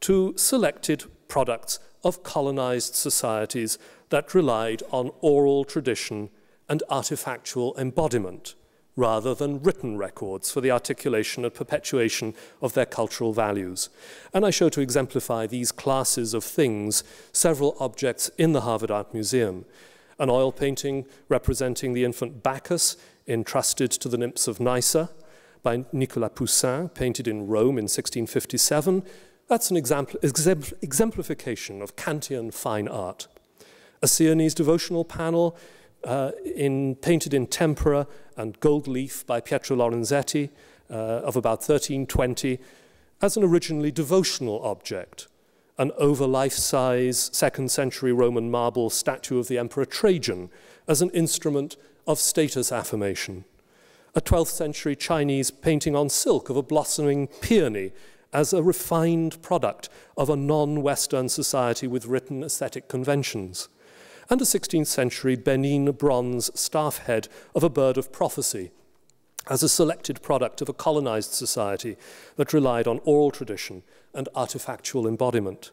to selected products of colonized societies that relied on oral tradition and artifactual embodiment, rather than written records for the articulation and perpetuation of their cultural values. And I show, to exemplify these classes of things, several objects in the Harvard Art Museum. An oil painting representing the infant Bacchus, entrusted to the nymphs of Nysa, by Nicolas Poussin, painted in Rome in 1657. That's an exemplification of Kantian fine art. A Sienese devotional panel painted in tempera and gold leaf by Pietro Lorenzetti of about 1320 as an originally devotional object. An over life-size 2nd century Roman marble statue of the Emperor Trajan as an instrument of status affirmation. A 12th century Chinese painting on silk of a blossoming peony as a refined product of a non-Western society with written aesthetic conventions. And a 16th century Benin bronze staff head of a bird of prophecy as a selected product of a colonized society that relied on oral tradition and artifactual embodiment.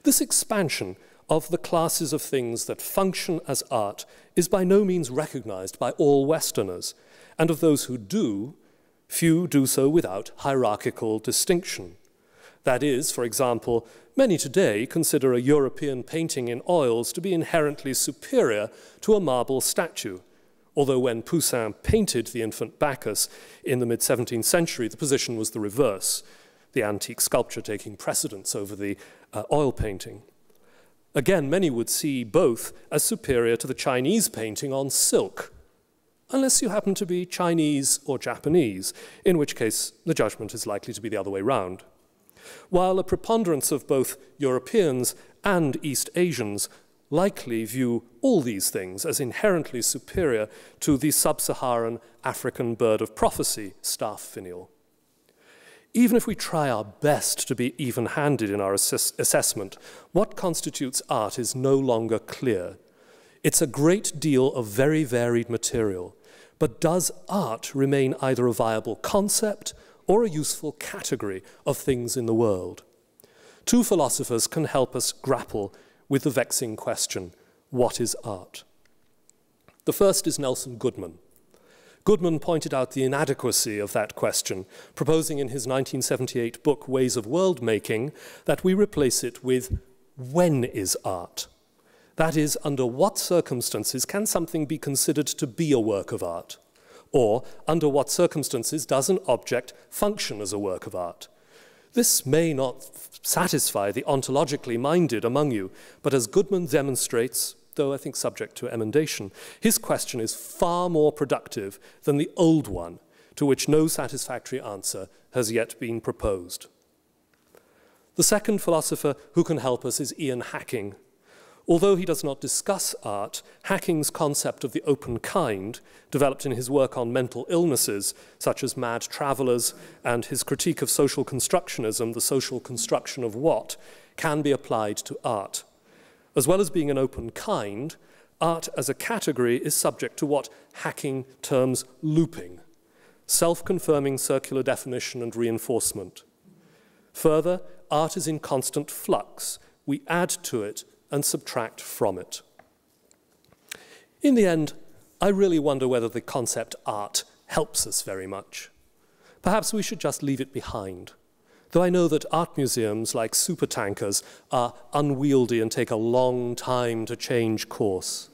This expansion of the classes of things that function as art is by no means recognized by all Westerners, and of those who do, few do so without hierarchical distinction. That is, for example, many today consider a European painting in oils to be inherently superior to a marble statue, although when Poussin painted the infant Bacchus in the mid-17th century, the position was the reverse, the antique sculpture taking precedence over the oil painting. Again, many would see both as superior to the Chinese painting on silk, unless you happen to be Chinese or Japanese, in which case the judgment is likely to be the other way round. While a preponderance of both Europeans and East Asians likely view all these things as inherently superior to the sub-Saharan African bird of prophecy, staff finial. Even if we try our best to be even-handed in our assessment, what constitutes art is no longer clear. It's a great deal of very varied material, but does art remain either a viable concept or a useful category of things in the world? Two philosophers can help us grapple with the vexing question, what is art? The first is Nelson Goodman. Goodman pointed out the inadequacy of that question, proposing in his 1978 book, Ways of World Making, that we replace it with, when is art? That is, under what circumstances can something be considered to be a work of art? Or, under what circumstances does an object function as a work of art? This may not satisfy the ontologically minded among you, but as Goodman demonstrates, though I think subject to emendation, his question is far more productive than the old one, to which no satisfactory answer has yet been proposed. The second philosopher who can help us is Ian Hacking. Although he does not discuss art, Hacking's concept of the open kind, developed in his work on mental illnesses, such as Mad Travelers, and his critique of social constructionism, the social construction of what, can be applied to art. As well as being an open kind, art as a category is subject to what Hacking terms looping, self-confirming circular definition and reinforcement. Further, art is in constant flux. We add to it and subtract from it. In the end, I really wonder whether the concept art helps us very much. Perhaps we should just leave it behind, though I know that art museums, like supertankers, are unwieldy and take a long time to change course.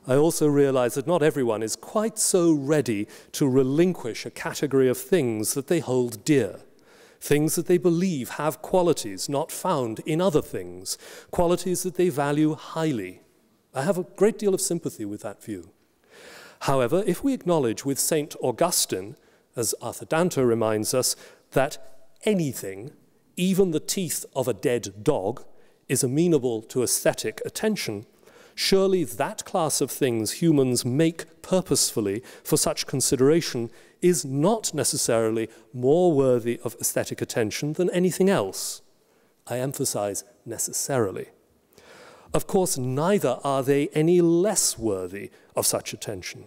I also realize that not everyone is quite so ready to relinquish a category of things that they hold dear, things that they believe have qualities not found in other things, qualities that they value highly. I have a great deal of sympathy with that view. However, if we acknowledge with St. Augustine, as Arthur Danto reminds us, that anything, even the teeth of a dead dog, is amenable to aesthetic attention, surely that class of things humans make purposefully for such consideration is not necessarily more worthy of aesthetic attention than anything else. I emphasize necessarily. Of course, neither are they any less worthy of such attention.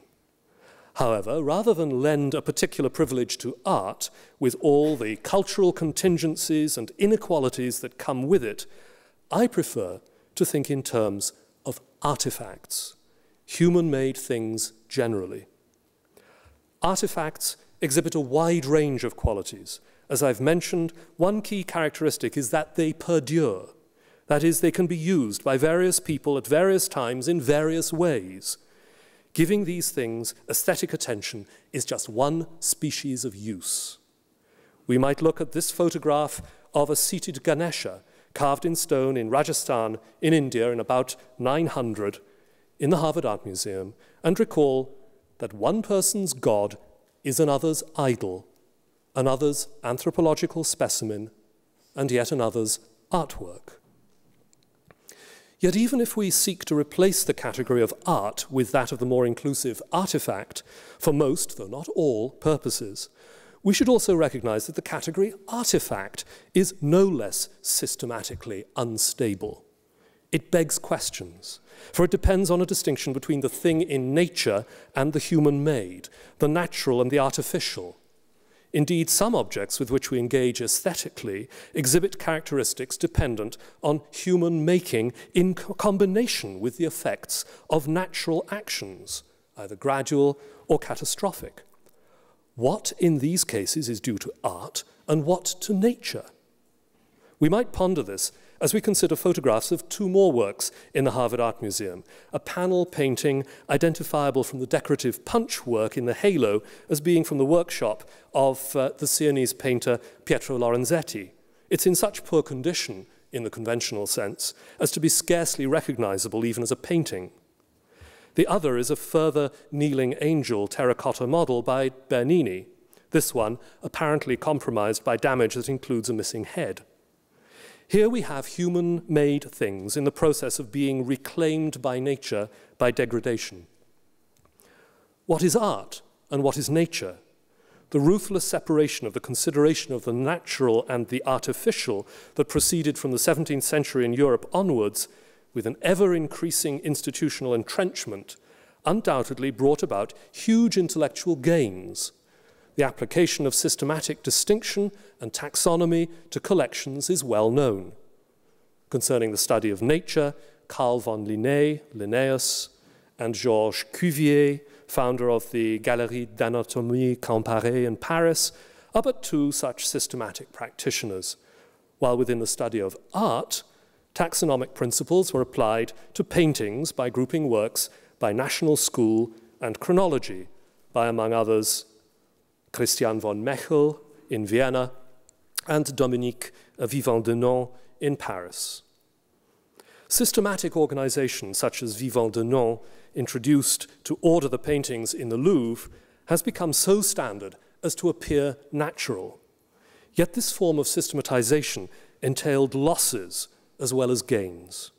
However, rather than lend a particular privilege to art with all the cultural contingencies and inequalities that come with it, I prefer to think in terms of artifacts, human-made things generally. Artifacts exhibit a wide range of qualities. As I've mentioned, one key characteristic is that they perdure. That is, they can be used by various people at various times in various ways. Giving these things aesthetic attention is just one species of use. We might look at this photograph of a seated Ganesha carved in stone in Rajasthan in India in about 900 in the Harvard Art Museum and recall that one person's god is another's idol, another's anthropological specimen, and yet another's artwork. Yet even if we seek to replace the category of art with that of the more inclusive artifact, for most, though not all, purposes, we should also recognize that the category artifact is no less systematically unstable. It begs questions, for it depends on a distinction between the thing in nature and the human-made, the natural and the artificial. Indeed, some objects with which we engage aesthetically exhibit characteristics dependent on human making in combination with the effects of natural actions, either gradual or catastrophic. What in these cases is due to art and what to nature? We might ponder this as we consider photographs of two more works in the Harvard Art Museum, a panel painting identifiable from the decorative punch work in the halo as being from the workshop of the Sienese painter Pietro Lorenzetti. It's in such poor condition, in the conventional sense, as to be scarcely recognizable even as a painting. The other is a further kneeling angel terracotta model by Bernini, this one apparently compromised by damage that includes a missing head. Here we have human-made things in the process of being reclaimed by nature by degradation. What is art and what is nature? The ruthless separation of the consideration of the natural and the artificial that proceeded from the 17th century in Europe onwards, with an ever-increasing institutional entrenchment, undoubtedly brought about huge intellectual gains. The application of systematic distinction and taxonomy to collections is well known. Concerning the study of nature, Carl von Linnaeus, and Georges Cuvier, founder of the Galerie d'Anatomie Comparée in Paris, are but two such systematic practitioners, while within the study of art, taxonomic principles were applied to paintings by grouping works by national school and chronology, by, among others, Christian von Mechel in Vienna, and Dominique Vivant-Denon in Paris. Systematic organizations such as Vivant-Denon, introduced to order the paintings in the Louvre, has become so standard as to appear natural. Yet this form of systematization entailed losses as well as gains.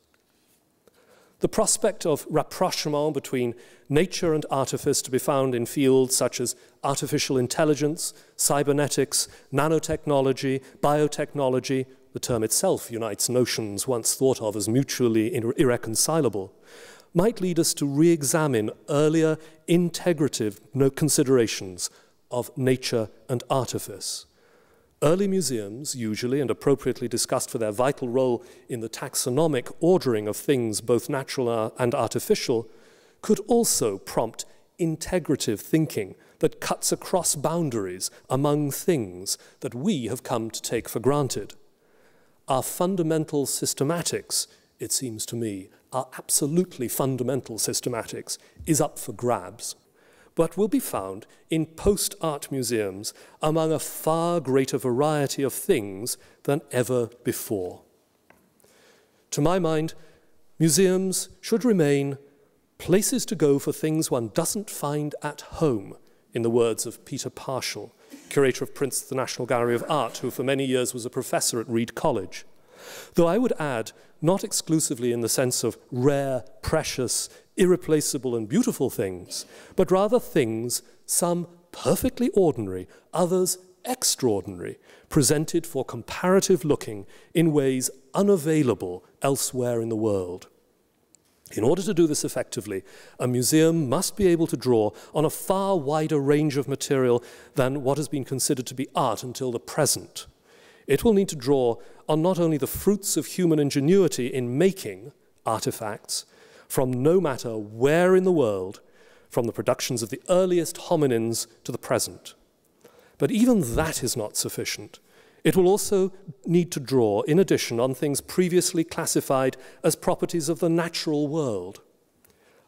The prospect of rapprochement between nature and artifice to be found in fields such as artificial intelligence, cybernetics, nanotechnology, biotechnology, the term itself unites notions once thought of as mutually irreconcilable, might lead us to re-examine earlier integrative considerations of nature and artifice. Early museums, usually and appropriately discussed for their vital role in the taxonomic ordering of things both natural and artificial, could also prompt integrative thinking that cuts across boundaries among things that we have come to take for granted. Our fundamental systematics, it seems to me, our absolutely fundamental systematics, is up for grabs, but will be found in post-art museums among a far greater variety of things than ever before. To my mind, museums should remain places to go for things one doesn't find at home, in the words of Peter Partial, curator of prints at the National Gallery of Art, who for many years was a professor at Reed College. Though I would add, not exclusively in the sense of rare, precious, irreplaceable and beautiful things, but rather things, some perfectly ordinary, others extraordinary, presented for comparative looking in ways unavailable elsewhere in the world. In order to do this effectively, a museum must be able to draw on a far wider range of material than what has been considered to be art until the present. It will need to draw on not only the fruits of human ingenuity in making artifacts from no matter where in the world, from the productions of the earliest hominins to the present, but even that is not sufficient. It will also need to draw, in addition, on things previously classified as properties of the natural world.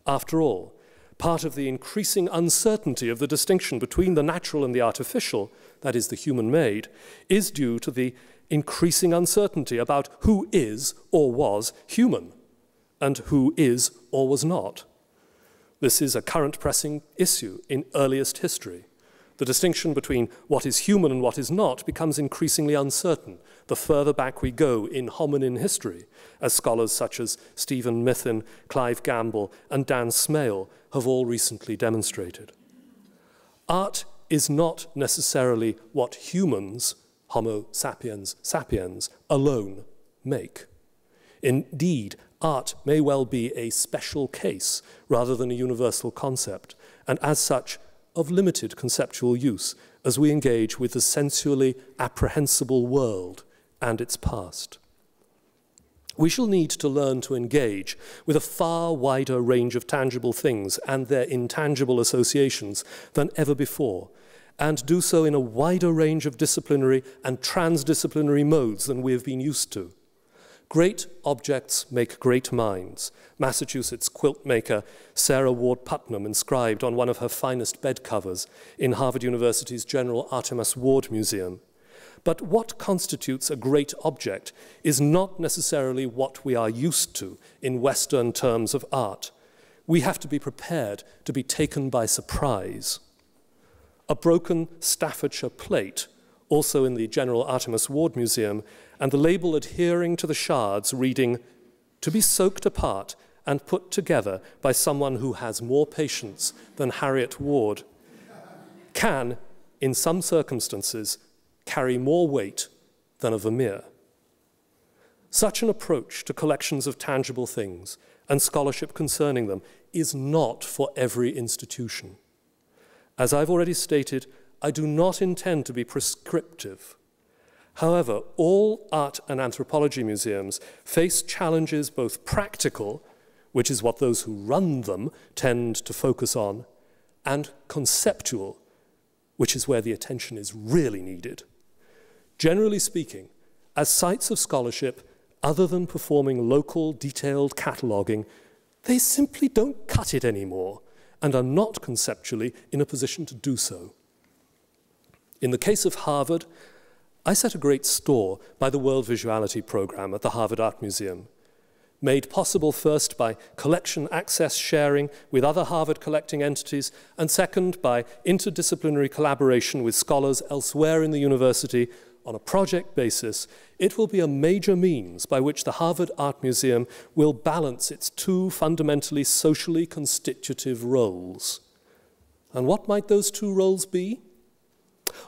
After all, part of the increasing uncertainty of the distinction between the natural and the artificial, that is, the human-made, is due to the increasing uncertainty about who is or was human, and who is or was not. This is a current pressing issue in earliest history. The distinction between what is human and what is not becomes increasingly uncertain the further back we go in hominin history, as scholars such as Stephen Mithin, Clive Gamble, and Dan Smale have all recently demonstrated. Art is not necessarily what humans, Homo sapiens sapiens, alone make. Indeed, art may well be a special case rather than a universal concept, and as such, of limited conceptual use as we engage with the sensually apprehensible world and its past. We shall need to learn to engage with a far wider range of tangible things and their intangible associations than ever before, and do so in a wider range of disciplinary and transdisciplinary modes than we have been used to. Great objects make great minds, Massachusetts quilt maker Sarah Ward Putnam inscribed on one of her finest bed covers in Harvard University's General Artemus Ward Museum. But what constitutes a great object is not necessarily what we are used to in Western terms of art. We have to be prepared to be taken by surprise. A broken Staffordshire plate, also in the General Artemus Ward Museum, and the label adhering to the shards reading, "To be soaked apart and put together by someone who has more patience than Harriet Ward," can, in some circumstances, carry more weight than a Vermeer. Such an approach to collections of tangible things and scholarship concerning them is not for every institution. As I've already stated, I do not intend to be prescriptive. However, all art and anthropology museums face challenges both practical, which is what those who run them tend to focus on, and conceptual, which is where the attention is really needed. Generally speaking, as sites of scholarship, other than performing local, detailed cataloguing, they simply don't cut it anymore and are not conceptually in a position to do so. In the case of Harvard, I set a great store by the World Visuality program at the Harvard Art Museum, made possible first by collection access sharing with other Harvard collecting entities, and second by interdisciplinary collaboration with scholars elsewhere in the university on a project basis. It will be a major means by which the Harvard Art Museum will balance its two fundamentally socially constitutive roles. And what might those two roles be?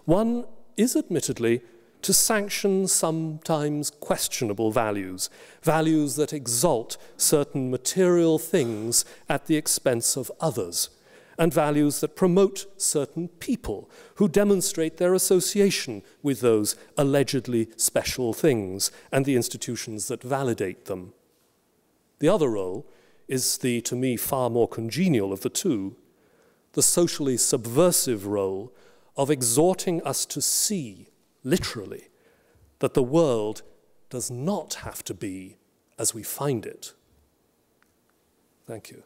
One is admittedly to sanction sometimes questionable values, values that exalt certain material things at the expense of others, and values that promote certain people who demonstrate their association with those allegedly special things and the institutions that validate them. The other role is the, to me, far more congenial of the two, the socially subversive role of exhorting us to see, literally, that the world does not have to be as we find it. Thank you.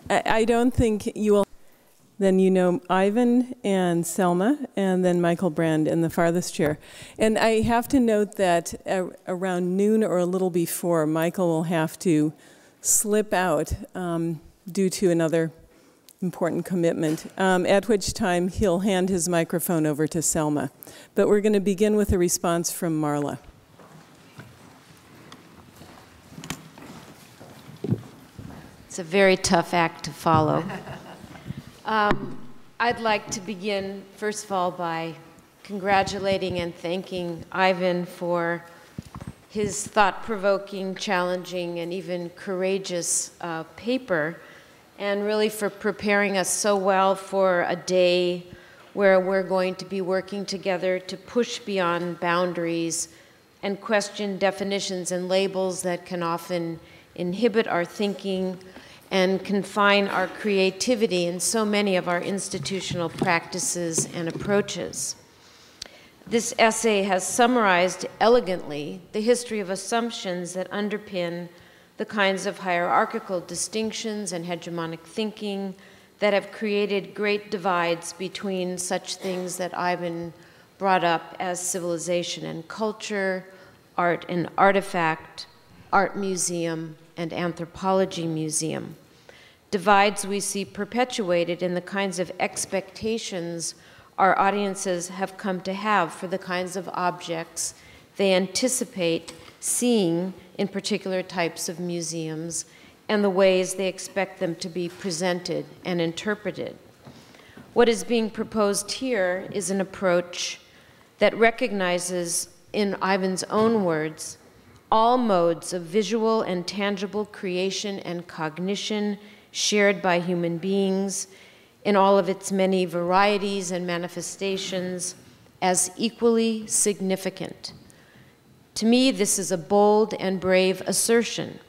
I don't think you will. Then you know Ivan and Selma, and then Michael Brand in the farthest chair. And I have to note that around noon or a little before, Michael will have to slip out due to another important commitment, at which time he'll hand his microphone over to Selma. But we're going to begin with a response from Marla. It's a very tough act to follow. I'd like to begin, first of all, by congratulating and thanking Ivan for his thought-provoking, challenging, and even courageous paper, and really for preparing us so well for a day where we're going to be working together to push beyond boundaries and question definitions and labels that can often inhibit our thinking and confine our creativity in so many of our institutional practices and approaches. This essay has summarized elegantly the history of assumptions that underpin the kinds of hierarchical distinctions and hegemonic thinking that have created great divides between such things that Ivan brought up as civilization and culture, art and artifact, art museum, and anthropology museum. Divides we see perpetuated in the kinds of expectations our audiences have come to have for the kinds of objects they anticipate seeing in particular types of museums and the ways they expect them to be presented and interpreted. What is being proposed here is an approach that recognizes, in Ivan's own words, all modes of visual and tangible creation and cognition shared by human beings in all of its many varieties and manifestations as equally significant. To me, this is a bold and brave assertion,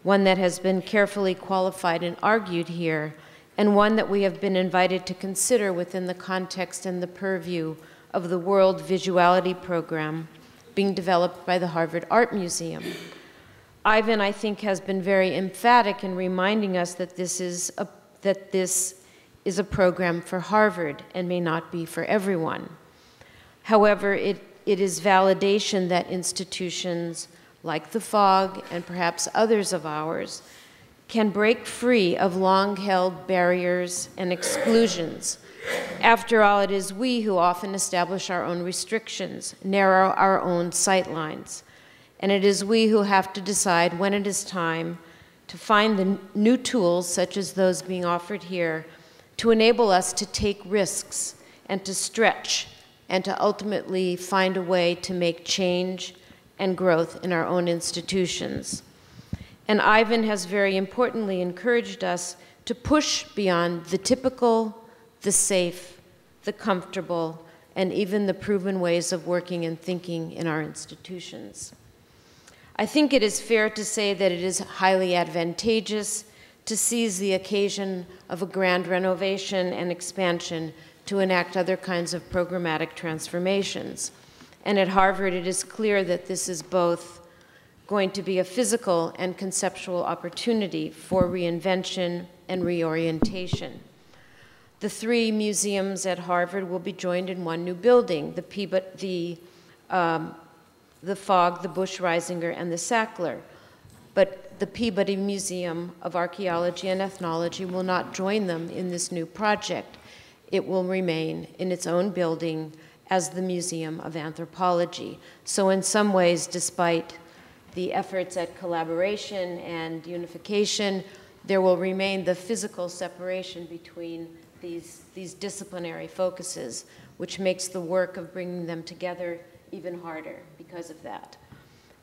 one that has been carefully qualified and argued here, and one that we have been invited to consider within the context and the purview of the World Visuality Program being developed by the Harvard Art Museum. Ivan, I think, has been very emphatic in reminding us that this is a program for Harvard and may not be for everyone. However, it is validation that institutions like the FOG and perhaps others of ours can break free of long-held barriers and exclusions. After all, it is we who often establish our own restrictions, narrow our own sightlines, and it is we who have to decide when it is time to find the new tools, such as those being offered here, to enable us to take risks and to stretch and to ultimately find a way to make change and growth in our own institutions. And Ivan has very importantly encouraged us to push beyond the typical, the safe, the comfortable, and even the proven ways of working and thinking in our institutions. I think it is fair to say that it is highly advantageous to seize the occasion of a grand renovation and expansion to enact other kinds of programmatic transformations. And at Harvard, it is clear that this is both going to be a physical and conceptual opportunity for reinvention and reorientation. The three museums at Harvard will be joined in one new building, the FOG, the Busch-Reisinger, and the Sackler. But the Peabody Museum of Archaeology and Ethnology will not join them in this new project. It will remain in its own building as the Museum of Anthropology. So in some ways, despite the efforts at collaboration and unification, there will remain the physical separation between these disciplinary focuses, which makes the work of bringing them together even harder because of that.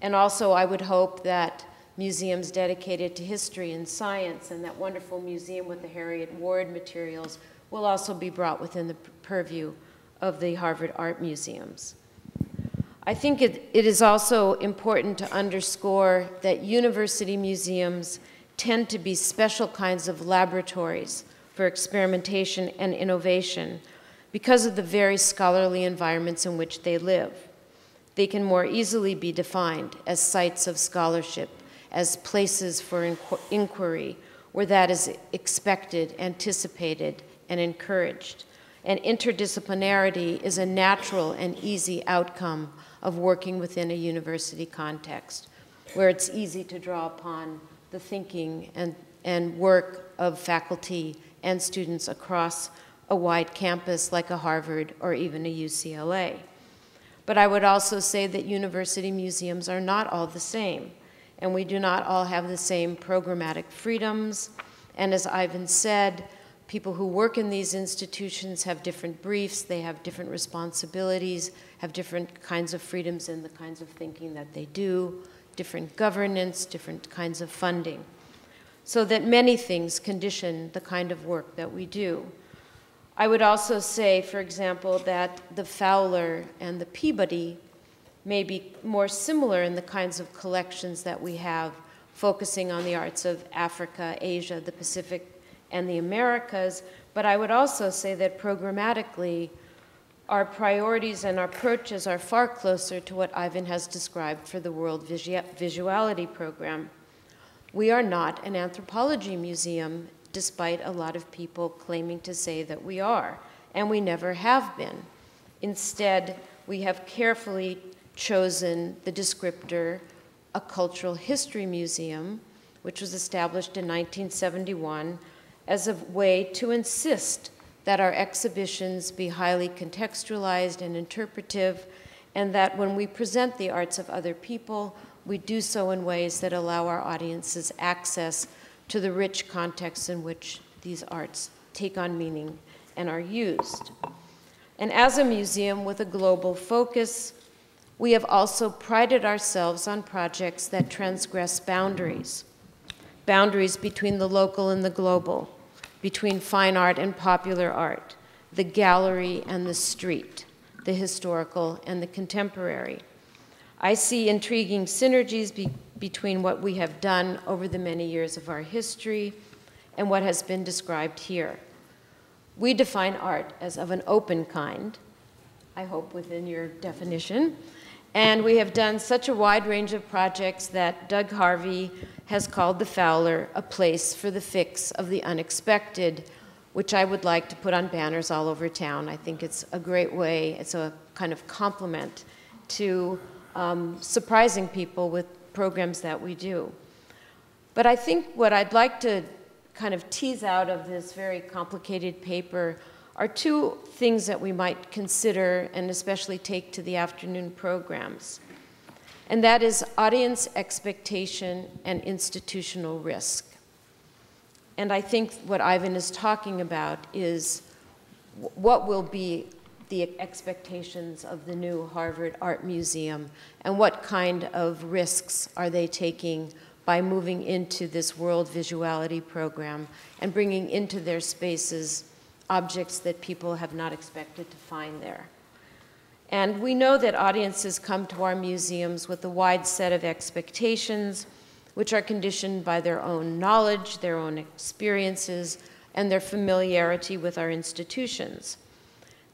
And also, I would hope that museums dedicated to history and science and that wonderful museum with the Harriet Ward materials will also be brought within the purview of the Harvard Art Museums. I think it is also important to underscore that university museums tend to be special kinds of laboratories for experimentation and innovation because of the very scholarly environments in which they live. They can more easily be defined as sites of scholarship, as places for inquiry, where that is expected, anticipated, and encouraged. And interdisciplinarity is a natural and easy outcome of working within a university context, where it's easy to draw upon the thinking and work of faculty and students across a wide campus like a Harvard or even a UCLA. But I would also say that university museums are not all the same, and we do not all have the same programmatic freedoms. And as Ivan said, people who work in these institutions have different briefs, they have different responsibilities, have different kinds of freedoms in the kinds of thinking that they do, different governance, different kinds of funding. So that many things condition the kind of work that we do. I would also say, for example, that the Fowler and the Peabody may be more similar in the kinds of collections that we have, focusing on the arts of Africa, Asia, the Pacific, and the Americas. But I would also say that programmatically, our priorities and our approaches are far closer to what Ivan has described for the World Visuality Program. We are not an anthropology museum, despite a lot of people claiming to say that we are, and we never have been. Instead, we have carefully chosen the descriptor, a cultural history museum, which was established in 1971 as a way to insist that our exhibitions be highly contextualized and interpretive, and that when we present the arts of other people, we do so in ways that allow our audiences access to the rich context in which these arts take on meaning and are used. And as a museum with a global focus, we have also prided ourselves on projects that transgress boundaries, boundaries between the local and the global, between fine art and popular art, the gallery and the street, the historical and the contemporary. I see intriguing synergies between what we have done over the many years of our history and what has been described here. We define art as of an open kind, I hope within your definition, and we have done such a wide range of projects that Doug Harvey has called the Fowler a place for the fix of the unexpected, which I would like to put on banners all over town. I think it's a great way, it's a kind of complement to surprising people with programs that we do. But I think what I'd like to kind of tease out of this very complicated paper are two things that we might consider and especially take to the afternoon programs. And that is audience expectation and institutional risk. And I think what Ivan is talking about is what will be the expectations of the new Harvard Art Museum, and what kind of risks are they taking by moving into this World Visuality Program and bringing into their spaces objects that people have not expected to find there. And we know that audiences come to our museums with a wide set of expectations, which are conditioned by their own knowledge, their own experiences, and their familiarity with our institutions.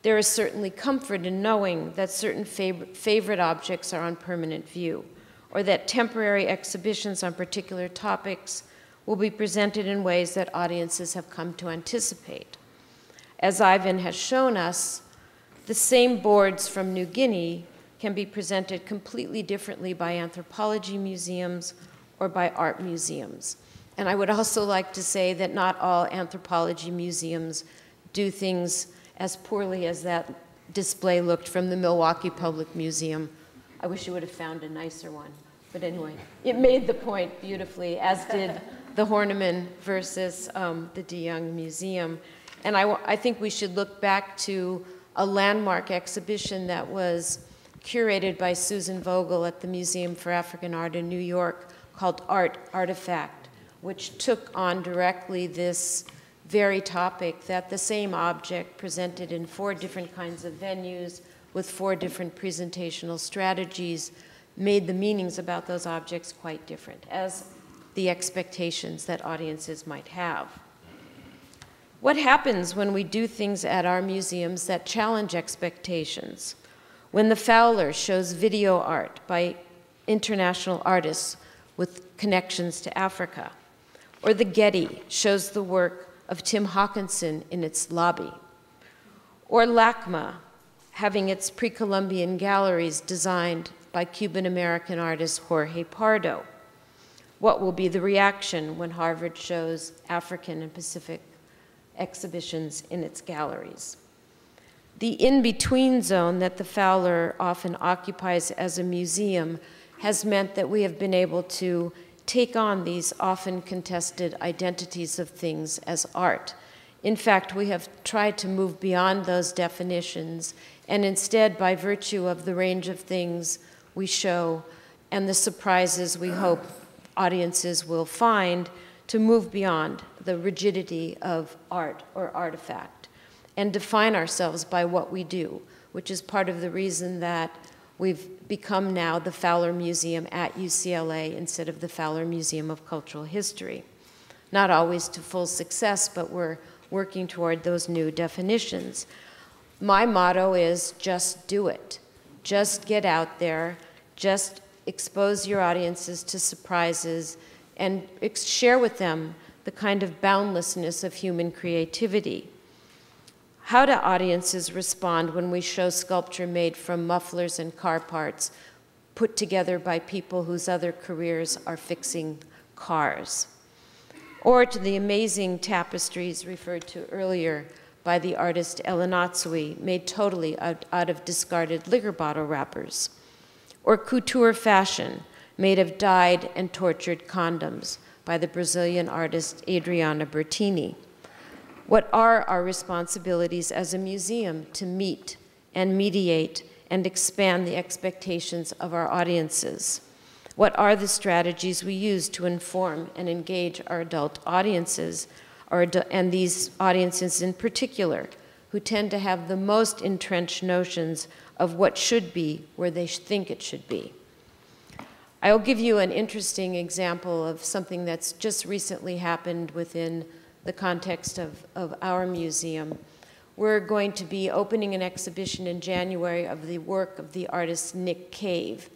There is certainly comfort in knowing that certain favorite objects are on permanent view, or that temporary exhibitions on particular topics will be presented in ways that audiences have come to anticipate. As Ivan has shown us, the same boards from New Guinea can be presented completely differently by anthropology museums or by art museums. And I would also like to say that not all anthropology museums do things as poorly as that display looked from the Milwaukee Public Museum. I wish you would have found a nicer one. But anyway, it made the point beautifully, as did the Horniman versus the De Young Museum. And I think we should look back to a landmark exhibition that was curated by Susan Vogel at the Museum for African Art in New York called Art Artifact, which took on directly this very topic, that the same object presented in 4 different kinds of venues with 4 different presentational strategies made the meanings about those objects quite different, as the expectations that audiences might have. What happens when we do things at our museums that challenge expectations? When the Fowler shows video art by international artists with connections to Africa, or the Getty shows the work of Tim Hawkinson in its lobby, or LACMA having its pre-Columbian galleries designed by Cuban-American artist Jorge Pardo. What will be the reaction when Harvard shows African and Pacific exhibitions in its galleries. The in-between zone that the Fowler often occupies as a museum has meant that we have been able to take on these often contested identities of things as art. In fact, we have tried to move beyond those definitions and instead, by virtue of the range of things we show and the surprises we hope audiences will find, to move beyond the rigidity of art or artifact and define ourselves by what we do, which is part of the reason that we've become now the Fowler Museum at UCLA instead of the Fowler Museum of Cultural History. Not always to full success, but we're working toward those new definitions. My motto is just do it. Just get out there, just expose your audiences to surprises, and share with them the kind of boundlessness of human creativity. How do audiences respond when we show sculpture made from mufflers and car parts put together by people whose other careers are fixing cars? Or to the amazing tapestries referred to earlier by the artist Ellen Otsui, made totally out of discarded liquor bottle wrappers? Or couture fashion, made of dyed and tortured condoms by the Brazilian artist Adriana Bertini? What are our responsibilities as a museum to meet and mediate and expand the expectations of our audiences? What are the strategies we use to inform and engage our adult audiences, and these audiences in particular, who tend to have the most entrenched notions of what should be where they think it should be? I'll give you an interesting example of something that's just recently happened within the context of our museum. We're going to be opening an exhibition in January of the work of the artist Nick Cave,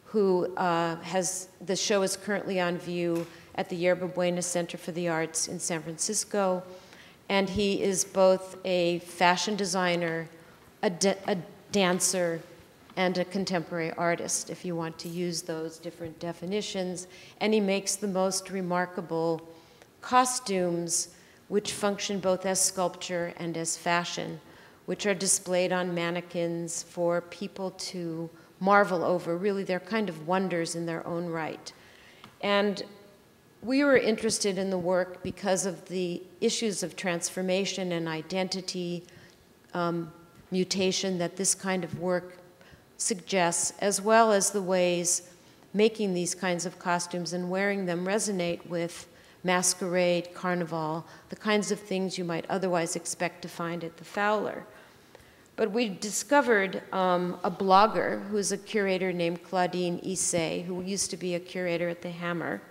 who the show is currently on view at the Yerba Buena Center for the Arts in San Francisco. And he is both a fashion designer, a dancer, and a contemporary artist, if you want to use those different definitions. And he makes the most remarkable costumes which function both as sculpture and as fashion, which are displayed on mannequins for people to marvel over. Really, they're kind of wonders in their own right. And we were interested in the work because of the issues of transformation and identity, mutation that this kind of work suggests, as well as the ways making these kinds of costumes and wearing them resonate with masquerade, carnival, the kinds of things you might otherwise expect to find at the Fowler. But we discovered a blogger who's a curator named Claudine Issei, who used to be a curator at the Hammer,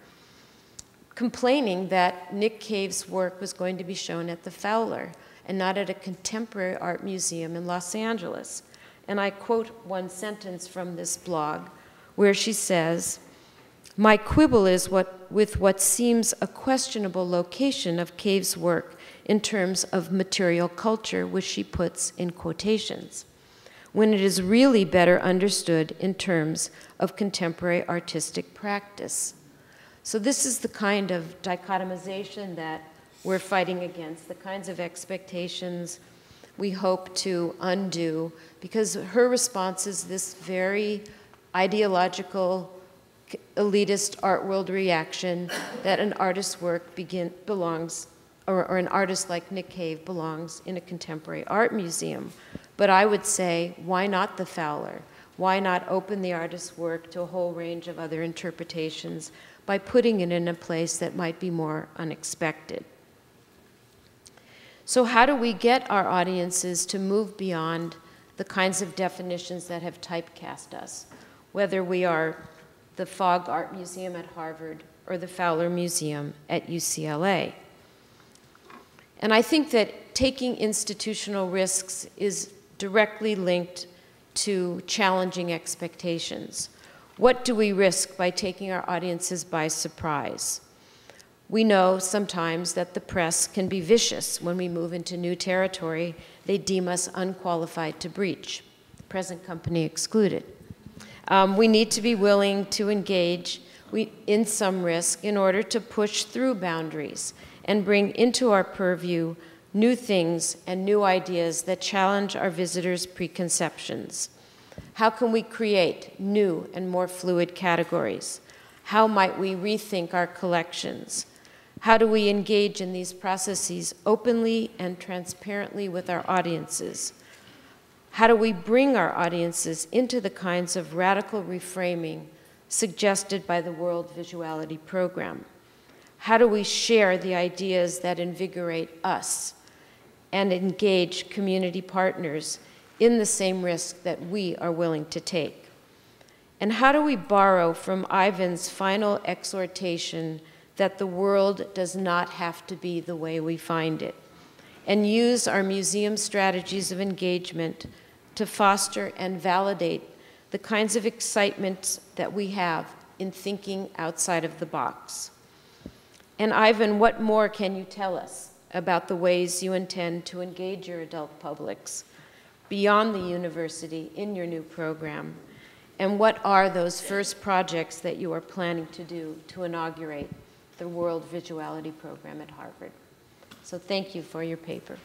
complaining that Nick Cave's work was going to be shown at the Fowler and not at a contemporary art museum in Los Angeles. And I quote one sentence from this blog where she says, "My quibble is with what seems a questionable location of Cave's work in terms of material culture," which she puts in quotations, "when it is really better understood in terms of contemporary artistic practice." So this is the kind of dichotomization that we're fighting against, the kinds of expectations we hope to undo, because her response is this very ideological, elitist art world reaction that an artist's work belongs, or an artist like Nick Cave belongs in a contemporary art museum. But I would say, why not the Fowler? Why not open the artist's work to a whole range of other interpretations by putting it in a place that might be more unexpected? So how do we get our audiences to move beyond the kinds of definitions that have typecast us, whether we are the Fogg Art Museum at Harvard or the Fowler Museum at UCLA? And I think that taking institutional risks is directly linked to challenging expectations. What do we risk by taking our audiences by surprise? We know sometimes that the press can be vicious when we move into new territory. They deem us unqualified to breach, the present company excluded. We need to be willing to engage in some risk in order to push through boundaries and bring into our purview new things and new ideas that challenge our visitors' preconceptions? How can we create new and more fluid categories? How might we rethink our collections? How do we engage in these processes openly and transparently with our audiences? How do we bring our audiences into the kinds of radical reframing suggested by the World Visuality Program? How do we share the ideas that invigorate us and engage community partners in the same risk that we are willing to take? And how do we borrow from Ivan's final exhortation that the world does not have to be the way we find it, and use our museum strategies of engagement to foster and validate the kinds of excitement that we have in thinking outside of the box? And Ivan, what more can you tell us about the ways you intend to engage your adult publics beyond the university in your new program? And what are those first projects that you are planning to do to inaugurate the World Visuality Program at Harvard? So thank you for your paper.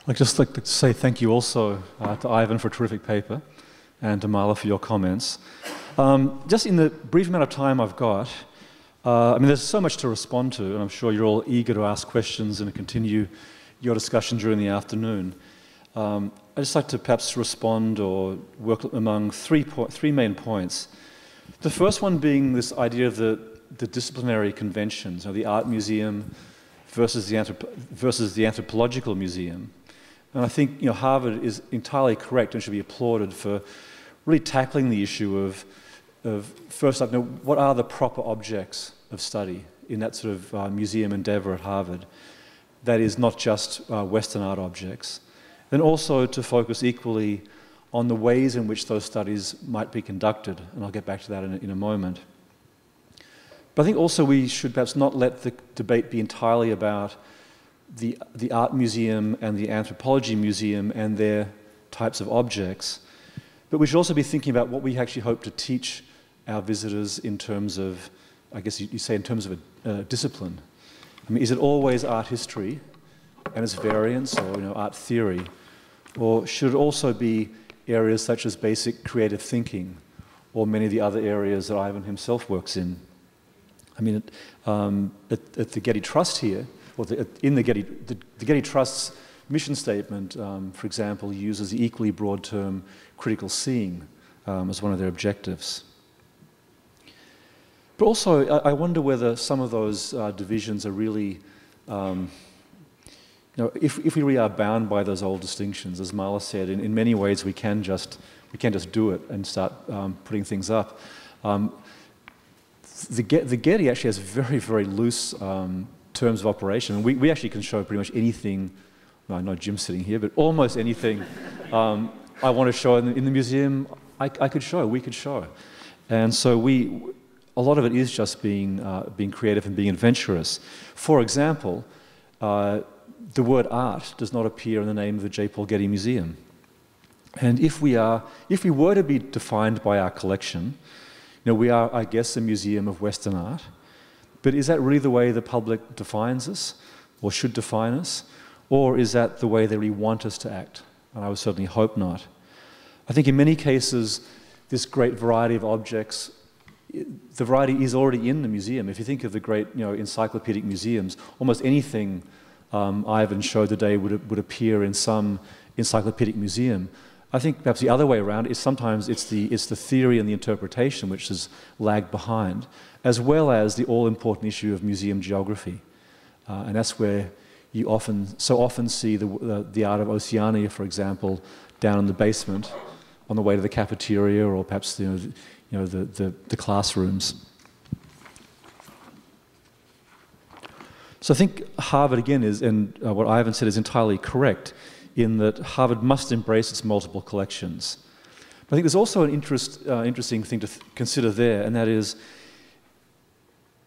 I'd just like to say thank you also to Ivan for a terrific paper and to Marla for your comments. Just in the brief amount of time I've got, I mean, there's so much to respond to, and I'm sure you're all eager to ask questions and continue your discussion during the afternoon. I'd just like to perhaps respond or work among three main points. The first one being this idea of the disciplinary conventions, the art museum versus the anthropological museum. And I think Harvard is entirely correct and should be applauded for really tackling the issue of first up, what are the proper objects of study in that sort of museum endeavor at Harvard that is not just Western art objects. Then also to focus equally on the ways in which those studies might be conducted, and I'll get back to that in a moment. But I think also we should perhaps not let the debate be entirely about the art museum and the anthropology museum and their types of objects, but we should also be thinking about what we actually hope to teach our visitors in terms of, I guess you say in terms of a discipline. I mean, is it always art history and its variants, or art theory, or should it also be areas such as basic creative thinking, or many of the other areas that Ivan himself works in? I mean, at the Getty Trust here, or in the Getty Trust's mission statement, for example, uses the equally broad term critical seeing as one of their objectives. But also, I wonder whether some of those divisions are really, if we really are bound by those old distinctions, as Marla said, in many ways we can just do it and start putting things up. The Getty actually has very, very loose terms of operation, and we actually can show pretty much anything. No, I know Jim's sitting here, but almost anything I want to show in the museum, we could show. And so a lot of it is just being creative and being adventurous. For example, the word art does not appear in the name of the J. Paul Getty Museum. And if we were to be defined by our collection, we are, I guess, a museum of Western art. But is that really the way the public defines us, or should define us? Or is that the way they really want us to act? And I would certainly hope not. I think in many cases, this great variety of objects, the variety is already in the museum. If you think of the great encyclopedic museums, almost anything Ivan showed today would appear in some encyclopedic museum. I think perhaps the other way around is sometimes it's the theory and the interpretation which has lagged behind, as well as the all-important issue of museum geography. And that's where you so often see the art of Oceania, for example, down in the basement on the way to the cafeteria, or perhaps the classrooms. So I think Harvard, again, and what Ivan said is entirely correct, in that Harvard must embrace its multiple collections. But I think there's also an interesting thing to consider there, and that is,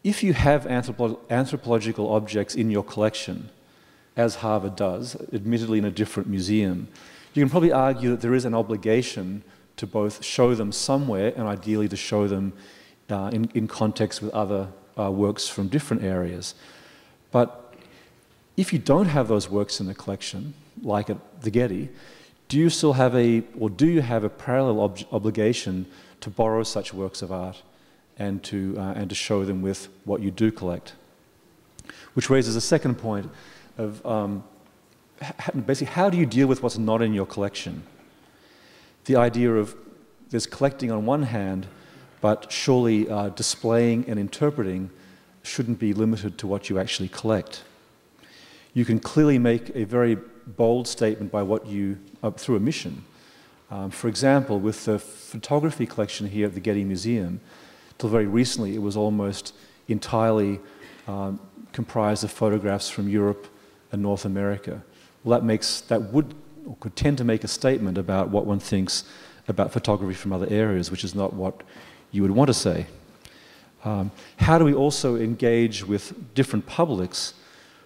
if you have anthropological objects in your collection, as Harvard does, admittedly in a different museum, you can probably argue that there is an obligation to both show them somewhere and ideally to show them in context with other works from different areas. But if you don't have those works in the collection, like at the Getty, do you still have do you have a parallel obligation to borrow such works of art and to show them with what you do collect? Which raises a second point of basically how do you deal with what's not in your collection? The idea of there's collecting on one hand, but surely displaying and interpreting shouldn't be limited to what you actually collect. You can clearly make a very bold statement by what you, through a mission. For example, with the photography collection here at the Getty Museum, till very recently it was almost entirely comprised of photographs from Europe and North America. Well, that would or could tend to make a statement about what one thinks about photography from other areas, which is not what you would want to say. How do we also engage with different publics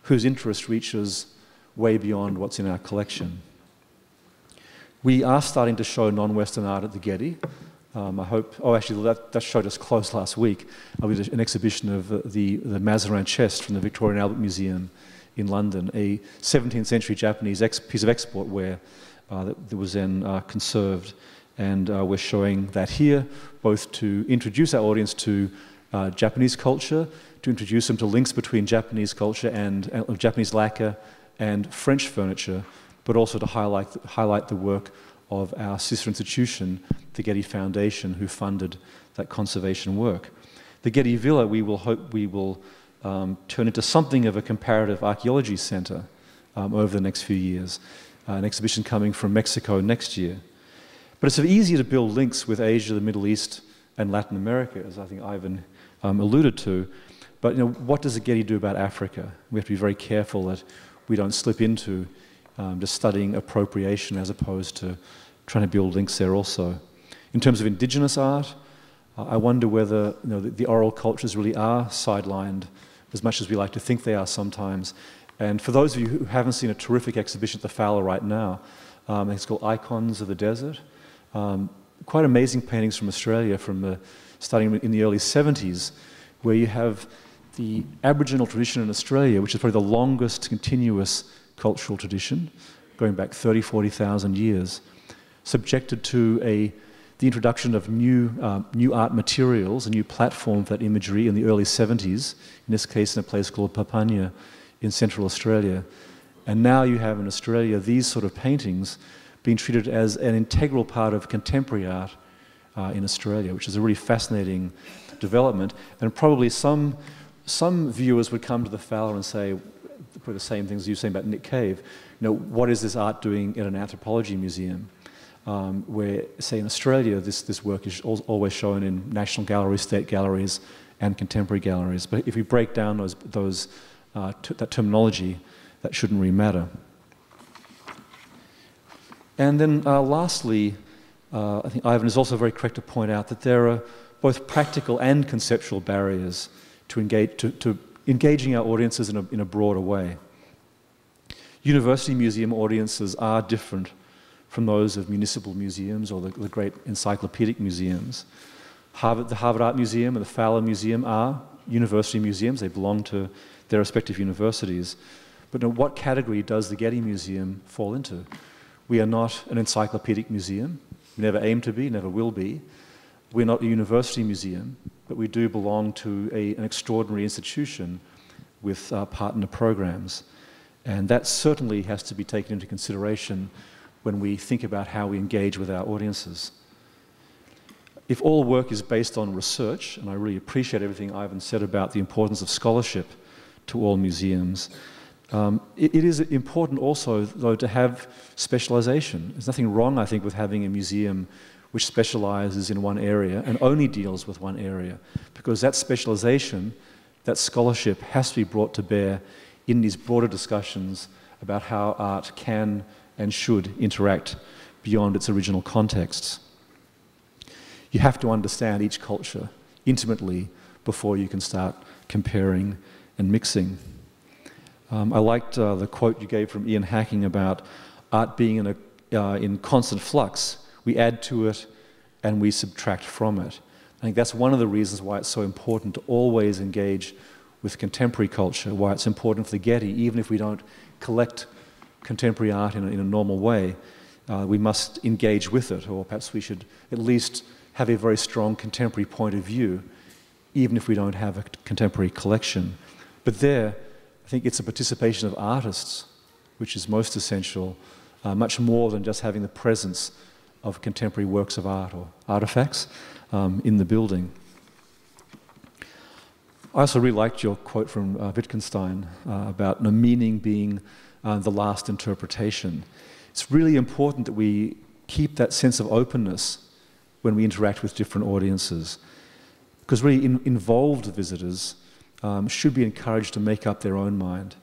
whose interest reaches way beyond what's in our collection? We are starting to show non-Western art at the Getty. I hope, actually that show just closed last week. We did an exhibition of the Mazarin chest from the Victoria and Albert Museum in London, a 17th century Japanese piece of export ware that was then conserved. And we're showing that here, both to introduce our audience to Japanese culture, to introduce them to links between Japanese culture and Japanese lacquer and French furniture, but also to highlight the work of our sister institution, the Getty Foundation, who funded that conservation work. The Getty Villa, we will turn into something of a comparative archaeology center over the next few years. An exhibition coming from Mexico next year. But it's easier to build links with Asia, the Middle East, and Latin America, as I think Ivan alluded to. But what does the Getty do about Africa? We have to be very careful that we don't slip into just studying appropriation as opposed to trying to build links there also. In terms of indigenous art, I wonder whether the oral cultures really are sidelined as much as we like to think they are sometimes. And for those of you who haven't seen a terrific exhibition at the Fowler right now, it's called Icons of the Desert. Quite amazing paintings from Australia starting in the early 70s, where you have the Aboriginal tradition in Australia, which is probably the longest continuous cultural tradition, going back 30, 40,000 years, subjected to the introduction of new art materials, a new platform for that imagery in the early 70s, in this case in a place called Papunya in Central Australia. And now you have in Australia these sort of paintings being treated as an integral part of contemporary art in Australia, which is a really fascinating development. And probably some viewers would come to the Fowler and say, probably the same things you're saying about Nick Cave, what is this art doing in an anthropology museum? Where, say in Australia, this work is always shown in national galleries, state galleries, and contemporary galleries. But if we break down that terminology, that shouldn't really matter. And then lastly, I think Ivan is also very correct to point out that there are both practical and conceptual barriers to engaging our audiences in a broader way. University museum audiences are different from those of municipal museums or the great encyclopedic museums. The Harvard Art Museum and the Fowler Museum are university museums. They belong to their respective universities. But in what category does the Getty Museum fall into? We are not an encyclopedic museum. We never aim to be, never will be. We're not a university museum, but we do belong to an extraordinary institution with partner programs. And that certainly has to be taken into consideration when we think about how we engage with our audiences. If all work is based on research, and I really appreciate everything Ivan said about the importance of scholarship to all museums, it is important also, though, to have specialization. There's nothing wrong, I think, with having a museum which specializes in one area and only deals with one area, because that specialization, that scholarship, has to be brought to bear in these broader discussions about how art can and should interact beyond its original contexts. You have to understand each culture intimately before you can start comparing and mixing. I liked the quote you gave from Ian Hacking about art being in constant flux. We add to it and we subtract from it. I think that's one of the reasons why it's so important to always engage with contemporary culture, why it's important for the Getty, even if we don't collect contemporary art in a normal way, we must engage with it, or perhaps we should at least have a very strong contemporary point of view, even if we don't have a contemporary collection. But there, I think it's a participation of artists, which is most essential, much more than just having the presence of contemporary works of art or artifacts in the building. I also really liked your quote from Wittgenstein about meaning being the last interpretation. It's really important that we keep that sense of openness when we interact with different audiences, because really involved visitors should be encouraged to make up their own mind.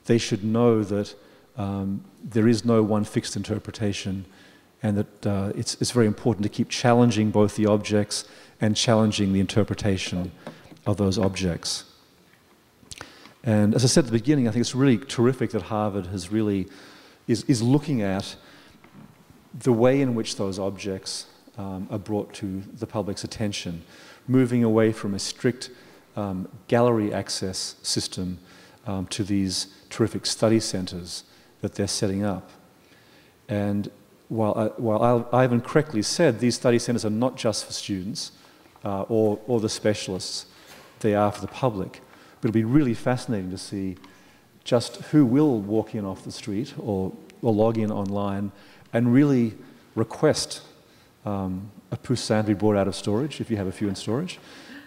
They should know that there is no one fixed interpretation, and that it's very important to keep challenging both the objects and challenging the interpretation of those objects. And as I said at the beginning, I think it's really terrific that Harvard has really is looking at the way in which those objects are brought to the public's attention, moving away from a strict gallery access system to these terrific study centers that they're setting up. And while Ivan correctly said these study centers are not just for students or the specialists, they are for the public. But it'll be really fascinating to see just who will walk in off the street or log in online and really request a Poussin to be brought out of storage, if you have a few in storage,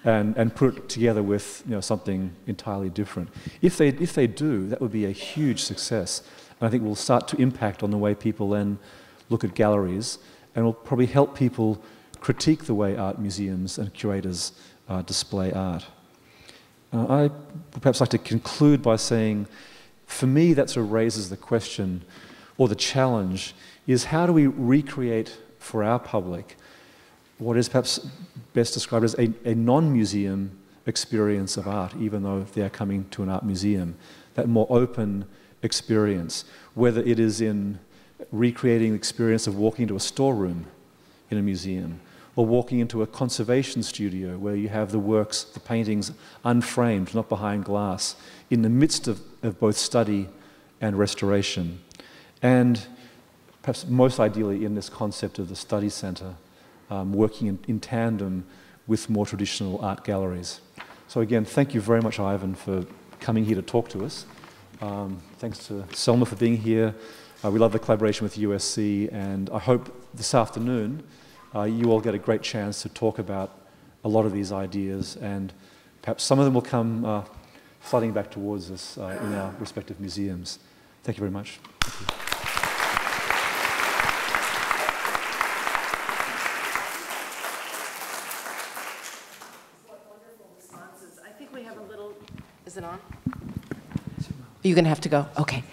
and put it together with something entirely different. If they do, that would be a huge success. And I think we'll start to impact on the way people then look at galleries, and will probably help people critique the way art museums and curators display art. I would perhaps like to conclude by saying, for me, that sort of raises the question, or the challenge, is how do we recreate for our public what is perhaps best described as a non-museum experience of art, even though they are coming to an art museum, that more open experience, whether it is in recreating the experience of walking into a storeroom in a museum, or walking into a conservation studio where you have the works, the paintings, unframed, not behind glass, in the midst of both study and restoration. And perhaps most ideally in this concept of the study centre, working in tandem with more traditional art galleries. So again, thank you very much, Ivan, for coming here to talk to us. Thanks to Selma for being here. We love the collaboration with USC, and I hope this afternoon you all get a great chance to talk about a lot of these ideas, and perhaps some of them will come flooding back towards us in our respective museums. Thank you very much. Thank you. Is it on? You're going to have to go. Okay.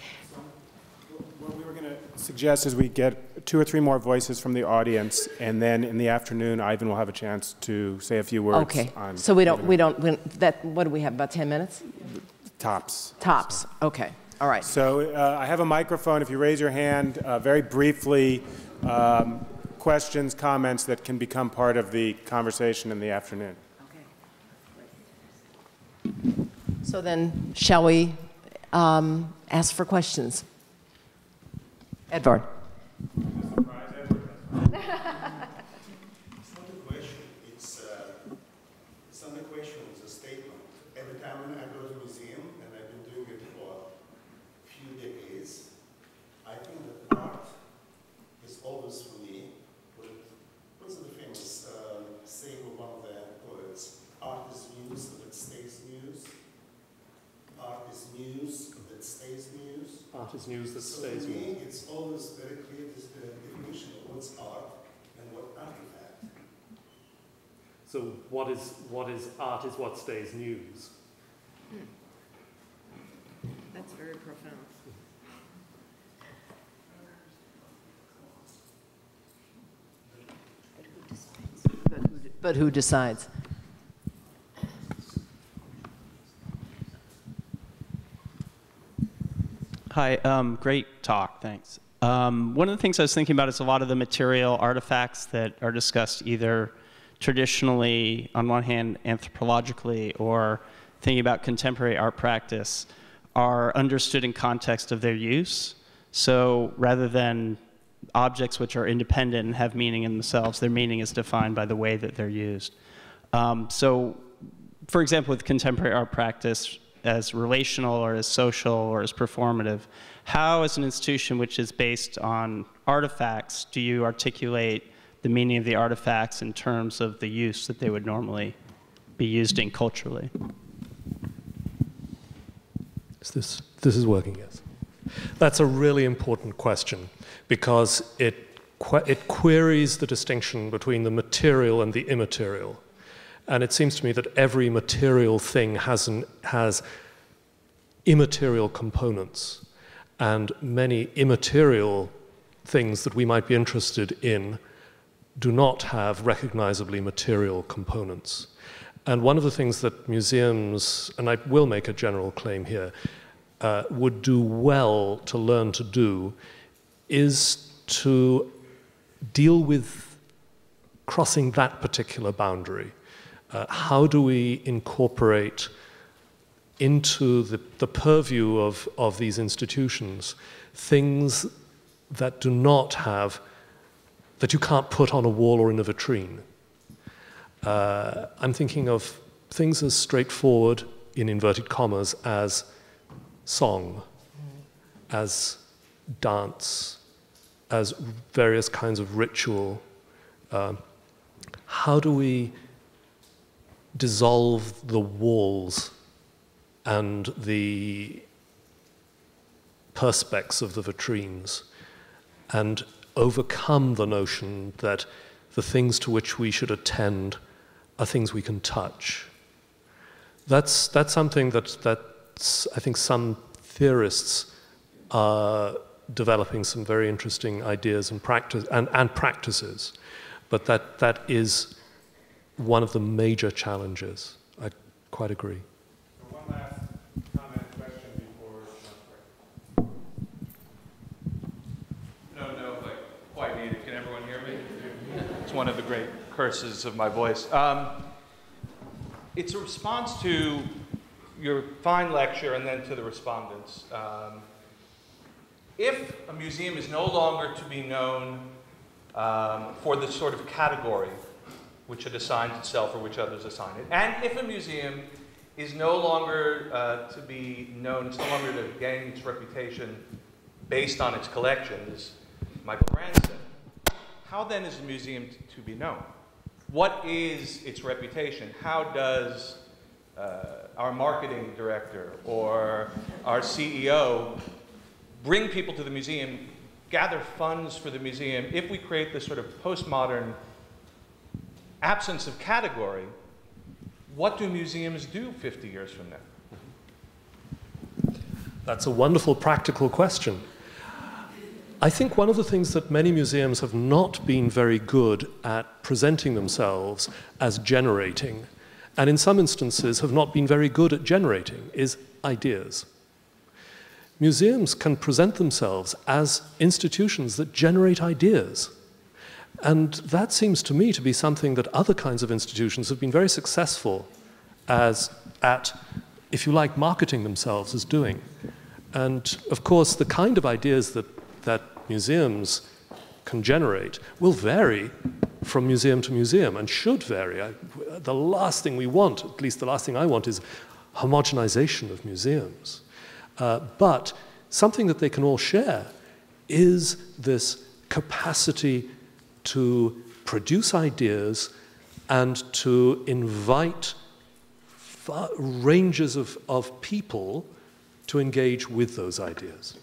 What we were going to suggest is we get 2 or 3 more voices from the audience, and then in the afternoon, Ivan will have a chance to say a few words. Okay. So what do we have, about 10 minutes? Tops. Tops. Okay. All right. So I have a microphone. If you raise your hand, very briefly, questions, comments that can become part of the conversation in the afternoon. Okay. So then, shall we ask for questions? Edvard. It's not a question, it's not a question, it's a statement. Every time I go to a museum, and I've been doing it for a few decades, I think that art is always for me, what's the famous saying of one of the poets, art is muse that stays muse. Art is news that stays news. Art is news that stays news. For me, it's always very clear this definition of what's art and what artifact. So what is art is what stays news. That's very profound. But who decides? Hi, great talk, thanks. One of the things I was thinking about is a lot of the material artifacts that are discussed either traditionally, on one hand, anthropologically, or thinking about contemporary art practice, are understood in context of their use. So rather than objects which are independent and have meaning in themselves, their meaning is defined by the way that they're used. So, for example, with contemporary art practice, as relational or as social or as performative, how, as an institution which is based on artifacts, do you articulate the meaning of the artifacts in terms of the use that they would normally be used in culturally? This is working, yes. That's a really important question because it queries the distinction between the material and the immaterial. And it seems to me that every material thing has immaterial components, and many immaterial things that we might be interested in do not have recognizably material components. And one of the things that museums, and I will make a general claim here, would do well to learn to do is to deal with crossing that particular boundary. How do we incorporate into the purview of these institutions things that do not have, that you can't put on a wall or in a vitrine? I'm thinking of things as straightforward, in inverted commas, as song, as dance, as various kinds of ritual. How do we dissolve the walls and the perspex of the vitrines and overcome the notion that the things to which we should attend are things we can touch? That's something that's I think some theorists are developing some very interesting ideas and practices, but that is one of the major challenges. I quite agree. One last comment, question before. No, but quite needed. Can everyone hear me? It's one of the great curses of my voice. It's a response to your fine lecture and then to the respondents. If a museum is no longer to be known for the sort of category which it assigns itself or which others assign it, and if a museum is no longer to be known, it's no longer to gain its reputation based on its collection, as Michael Brand said, how then is a museum to be known? What is its reputation? How does our marketing director or our CEO bring people to the museum, gather funds for the museum? If we create this sort of postmodern absence of category, what do museums do 50 years from now? That's a wonderful practical question. I think one of the things that many museums have not been very good at presenting themselves as generating, and in some instances have not been very good at generating, is ideas. Museums can present themselves as institutions that generate ideas. And that seems to me to be something that other kinds of institutions have been very successful at, if you like, marketing themselves as doing. And of course, the kind of ideas that museums can generate will vary from museum to museum and should vary. The last thing we want, at least the last thing I want, is homogenization of museums. But something that they can all share is this capacity to produce ideas and to invite ranges of people to engage with those ideas.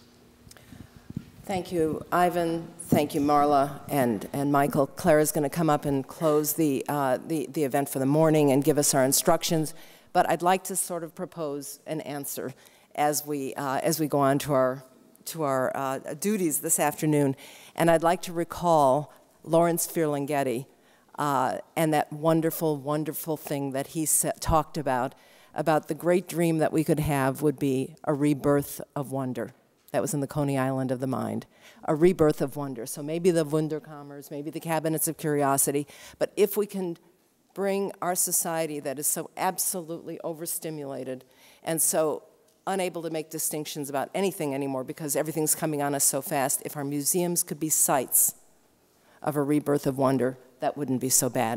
Thank you, Ivan. Thank you, Marla and Michael. Clara's going to come up and close the event for the morning and give us our instructions. But I'd like to sort of propose an answer as we go on to our duties this afternoon. And I'd like to recall Lawrence Fearling Getty and that wonderful, wonderful thing that he talked about the great dream that we could have would be a rebirth of wonder. that was in the Coney Island of the mind, a rebirth of wonder. So maybe the Wunderkammers, maybe the cabinets of curiosity, but if we can bring our society that is so absolutely overstimulated and so unable to make distinctions about anything anymore because everything's coming on us so fast, if our museums could be sites of a rebirth of wonder, that wouldn't be so bad.